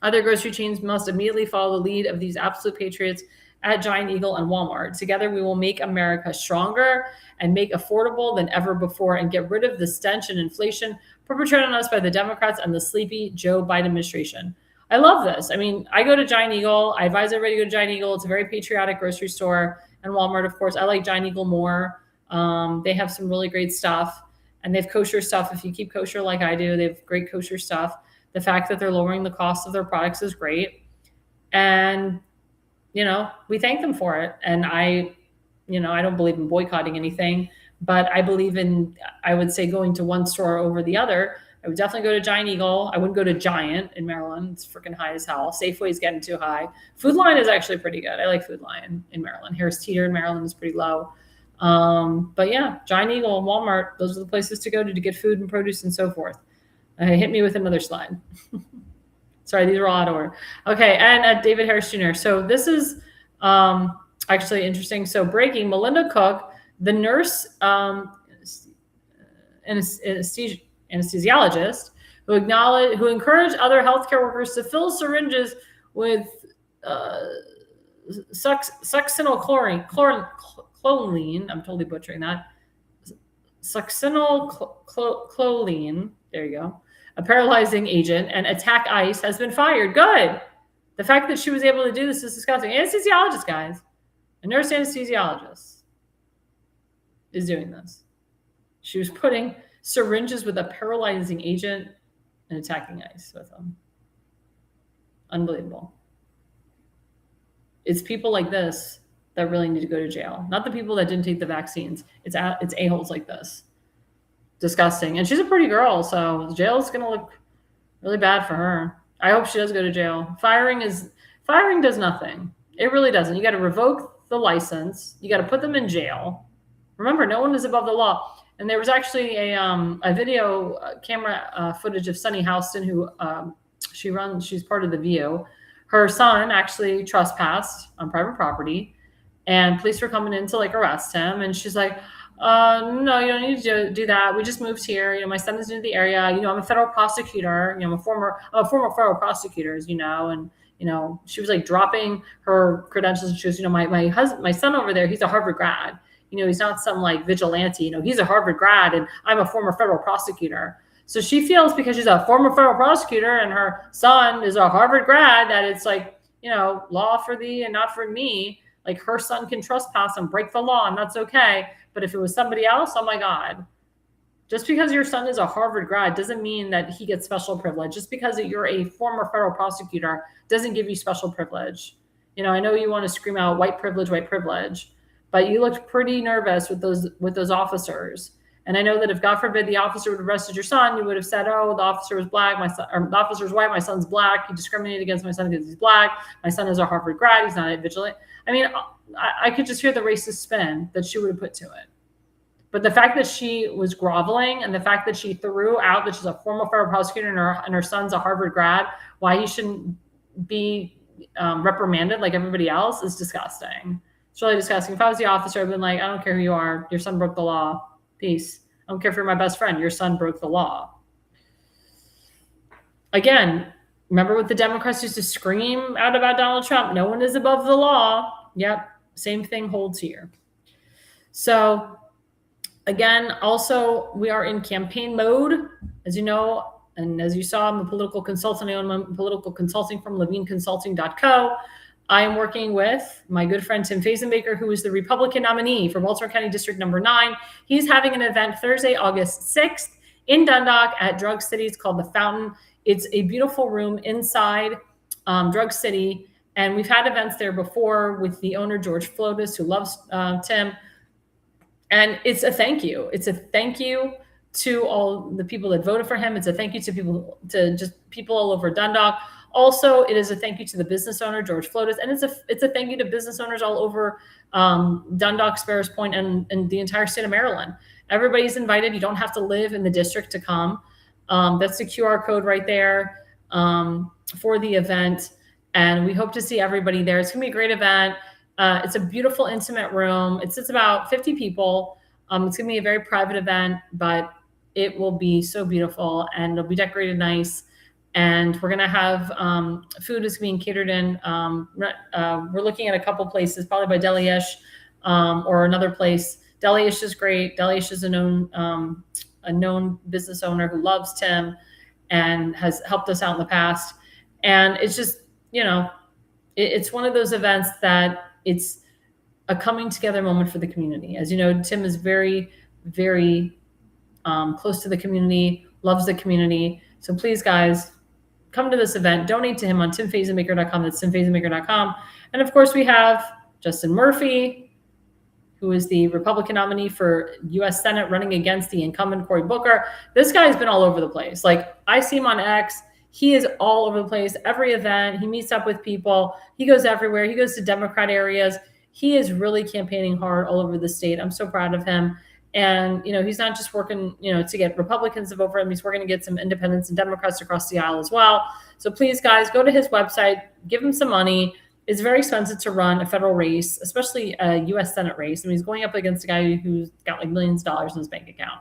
Other grocery chains must immediately follow the lead of these absolute patriots at Giant Eagle and Walmart. Together, we will make America stronger and make affordable than ever before and get rid of the stench and inflation perpetrated on us by the Democrats and the sleepy Joe Biden administration. I love this. I mean, I go to Giant Eagle. I advise everybody to go to Giant Eagle. It's a very patriotic grocery store. And Walmart, of course. I like Giant Eagle more. They have some really great stuff. And they have kosher stuff. If you keep kosher like I do, they have great kosher stuff. The fact that they're lowering the cost of their products is great. And, we thank them for it. And I don't believe in boycotting anything, but I believe in, I would say, going to one store over the other. I would definitely go to Giant Eagle. I wouldn't go to Giant in Maryland. It's freaking high as hell. Safeway's getting too high. Food Lion is actually pretty good. I like Food Lion in Maryland. Harris Teeter in Maryland is pretty low. But yeah, Giant Eagle and Walmart, those are the places to go to get food and produce and so forth. Hit me with another slide. Sorry, these are all out of order. Okay, and David Harris Jr. So this is actually interesting. So breaking, Melinda Cook, the nurse anesthesiologist who encouraged other healthcare workers to fill syringes with succinylcholine. I'm totally butchering that. Succinylcholine. There you go. A paralyzing agent, and attack ICE has been fired. Good. The fact that she was able to do this is disgusting. Anesthesiologist, guys. A nurse anesthesiologist is doing this. She was putting syringes with a paralyzing agent and attacking ICE with them. Unbelievable. It's people like this that really need to go to jail, not the people that didn't take the vaccines. It's a-holes like this. Disgusting. And she's a pretty girl, so jail's going to look really bad for her. I hope she does go to jail. Firing does nothing. It really doesn't. You got to revoke the license. You got to put them in jail. Remember, no one is above the law. And there was actually a video camera footage of Sunny Houston, who she's part of The View. Her son actually trespassed on private property, and police were coming in to arrest him. And she's like, no, you don't need to do that. We just moved here. My son is new to the area. I'm a federal prosecutor. I'm a former federal prosecutor, as you know. And, she was dropping her credentials. And she goes, my son over there, he's a Harvard grad. He's not some vigilante, he's a Harvard grad and I'm a former federal prosecutor. So she feels because she's a former federal prosecutor and her son is a Harvard grad that it's law for thee and not for me. Her son can trespass and break the law and that's okay. But if it was somebody else, oh my God. Just because your son is a Harvard grad doesn't mean that he gets special privilege. Just because you're a former federal prosecutor doesn't give you special privilege. I know you want to scream out white privilege, but you looked pretty nervous with those officers. And I know that if, God forbid, the officer would have arrested your son, you would have said, oh, the officer was black, the officer's white, my son's black. He discriminated against my son because he's black. My son is a Harvard grad. He's not a vigilant. I mean, I could just hear the racist spin that she would have put to it. But the fact that she was groveling and the fact that she threw out that she's a former federal prosecutor and her son's a Harvard grad, why he shouldn't be reprimanded like everybody else is disgusting. It's really disgusting. If I was the officer, I'd been like, I don't care who you are. Your son broke the law. Peace. I don't care if you're my best friend. Your son broke the law. Again, remember what the Democrats used to scream out about Donald Trump? No one is above the law. Yep. Same thing holds here. So again, also, we are in campaign mode, as you know, and as you saw, I'm a political consultant. I own my political consulting from levineconsulting.co. I am working with my good friend Tim Fazenbaker, who is the Republican nominee for Baltimore County District Number 9. He's having an event Thursday, August 6th in Dundalk at Drug City. It's called The Fountain. It's a beautiful room inside Drug City. And we've had events there before with the owner, George Flotus, who loves Tim. And it's a thank you. It's a thank you to all the people that voted for him. It's a thank you to people all over Dundalk. Also, it is a thank you to the business owner, George Flotus, and it's a thank you to business owners all over Dundalk, Sparrows Point, and the entire state of Maryland. Everybody's invited. You don't have to live in the district to come. That's the QR code right there for the event, and we hope to see everybody there. It's going to be a great event. It's a beautiful, intimate room. It sits about 50 people. It's going to be a very private event, but it will be so beautiful, and it'll be decorated nice. And we're going to have food is being catered in. We're looking at a couple places, probably by Deli-ish or another place. Deli-ish is great. Deli-ish is a known business owner who loves Tim and has helped us out in the past. And it's just, it's one of those events that it's a coming together moment for the community. As you know, Tim is very, very close to the community, loves the community. So please, guys, come to this event, donate to him on timfazenmaker.com. That's timfazenmaker.com. And of course, we have Justin Murphy, who is the Republican nominee for U.S. Senate running against the incumbent Cory Booker. This guy's been all over the place. Like, I see him on X. He is all over the place. Every event, he meets up with people. He goes everywhere. He goes to Democrat areas. He is really campaigning hard all over the state. I'm so proud of him. And, he's not just working, to get Republicans to vote for him. He's working to get some independents and Democrats across the aisle as well. So please, guys, go to his website, give him some money. It's very expensive to run a federal race, especially a U.S. Senate race. I mean, he's going up against a guy who's got like millions of dollars in his bank account,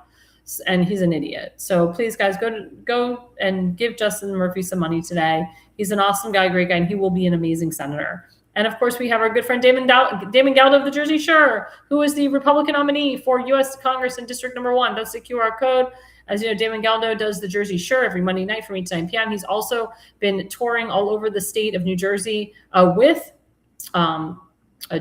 and he's an idiot. So please, guys, go and give Justin Murphy some money today. He's an awesome guy, great guy, and he will be an amazing senator. And of course, we have our good friend Damon Galdo of the Jersey Shore, who is the Republican nominee for U.S. Congress in District Number 1. That's the QR code. As you know, Damon Galdo does the Jersey Shore every Monday night from 8 to 9 p.m. He's also been touring all over the state of New Jersey with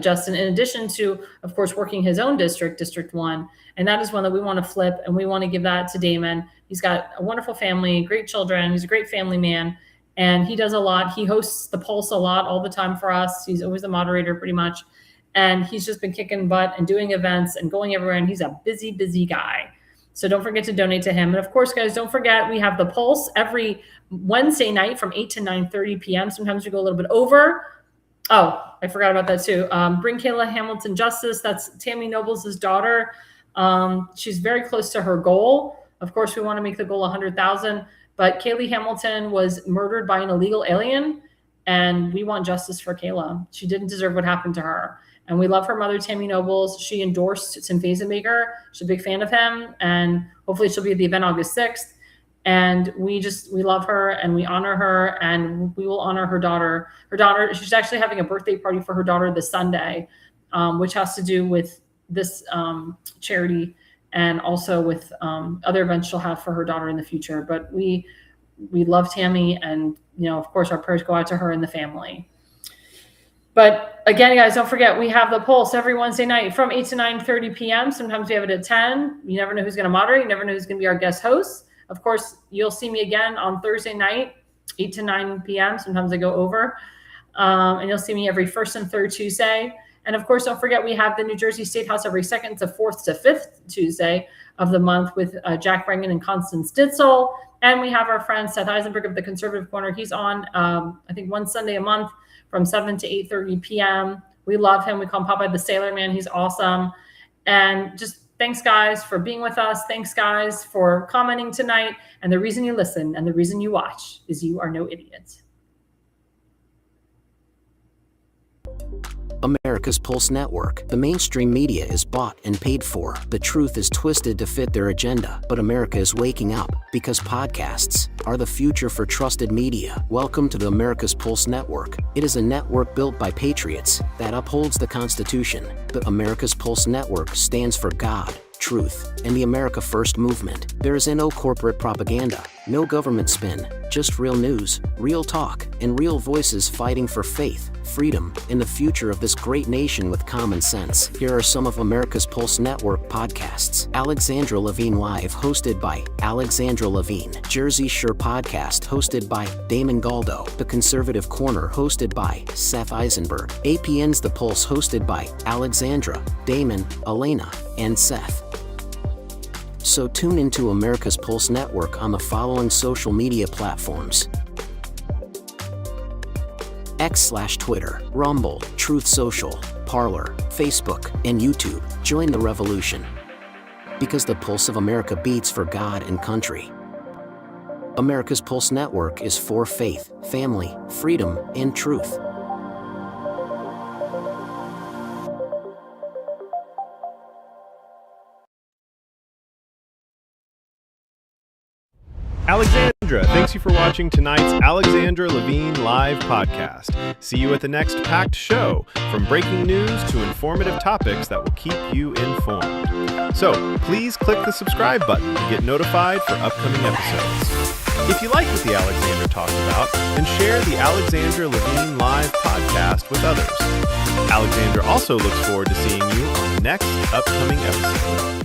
Justin, in addition to, of course, working his own district, District 1. And that is one that we want to flip, and we want to give that to Damon. He's got a wonderful family, great children. He's a great family man. And he does a lot. He hosts the Pulse a lot all the time for us. He's always the moderator pretty much. And he's just been kicking butt and doing events and going everywhere. And he's a busy, busy guy. So don't forget to donate to him. And of course, guys, don't forget, we have the Pulse every Wednesday night from 8 to 9:30 p.m. Sometimes we go a little bit over. Oh, I forgot about that too. Bring Kayla Hamilton Justice. That's Tammy Nobles' daughter. She's very close to her goal. Of course, we want to make the goal 100,000. But Kaylee Hamilton was murdered by an illegal alien, and we want justice for Kayla. She didn't deserve what happened to her. And we love her mother, Tammy Nobles. She endorsed Tim Fazenmaker. She's a big fan of him, and hopefully she'll be at the event August 6th. And we love her, and we honor her, and we will honor her daughter. Her daughter, she's actually having a birthday party for her daughter this Sunday, which has to do with this charity, and also with other events she'll have for her daughter in the future. But we love Tammy, and of course, our prayers go out to her and the family. But again, guys, don't forget, we have the Pulse every Wednesday night from 8 to 9:30 p.m. Sometimes we have it at 10. You never know who's going to moderate. You never know who's going to be our guest host. Of course, you'll see me again on Thursday night, 8 to 9 p.m. Sometimes I go over. And you'll see me every first and third Tuesday. And of course, don't forget, we have the New Jersey State House every second to fourth to fifth Tuesday of the month with Jack Rangan and Constance Ditzel. And we have our friend Seth Eisenberg of the Conservative Corner. He's on, I think, one Sunday a month from 7 to 8:30 p.m. We love him. We call him Popeye the Sailor Man. He's awesome. And just thanks, guys, for being with us. Thanks, guys, for commenting tonight. And the reason you listen and the reason you watch is you are no idiot. America's Pulse Network. The mainstream media is bought and paid for. The truth is twisted to fit their agenda. But America is waking up, because podcasts are the future for trusted media. Welcome to the America's Pulse Network. It is a network built by patriots that upholds the Constitution. The America's Pulse Network stands for God, truth, and the America First movement. There is no corporate propaganda, no government spin, just real news, real talk, and real voices fighting for faith, freedom, and the future of this great nation with common sense. Here are some of America's Pulse Network podcasts. Alexandra Levine Live, hosted by Alexandra Levine. Jersey Shore Podcast, hosted by Damon Galdo. The Conservative Corner, hosted by Seth Eisenberg. APN's The Pulse, hosted by Alexandra, Damon, Elena, and Seth. So tune into America's Pulse Network on the following social media platforms: X/Twitter, Rumble, Truth Social, Parler, Facebook, and YouTube. Join the revolution, because the pulse of America beats for God and country. America's Pulse Network is for faith, family, freedom, and truth. Alexandra, thanks you for watching tonight's Alexandra Levine Live podcast. See you at the next packed show, from breaking news to informative topics that will keep you informed. So please click the subscribe button to get notified for upcoming episodes. If you like what the Alexandra talked about, then share the Alexandra Levine Live podcast with others. Alexandra also looks forward to seeing you on the next upcoming episode.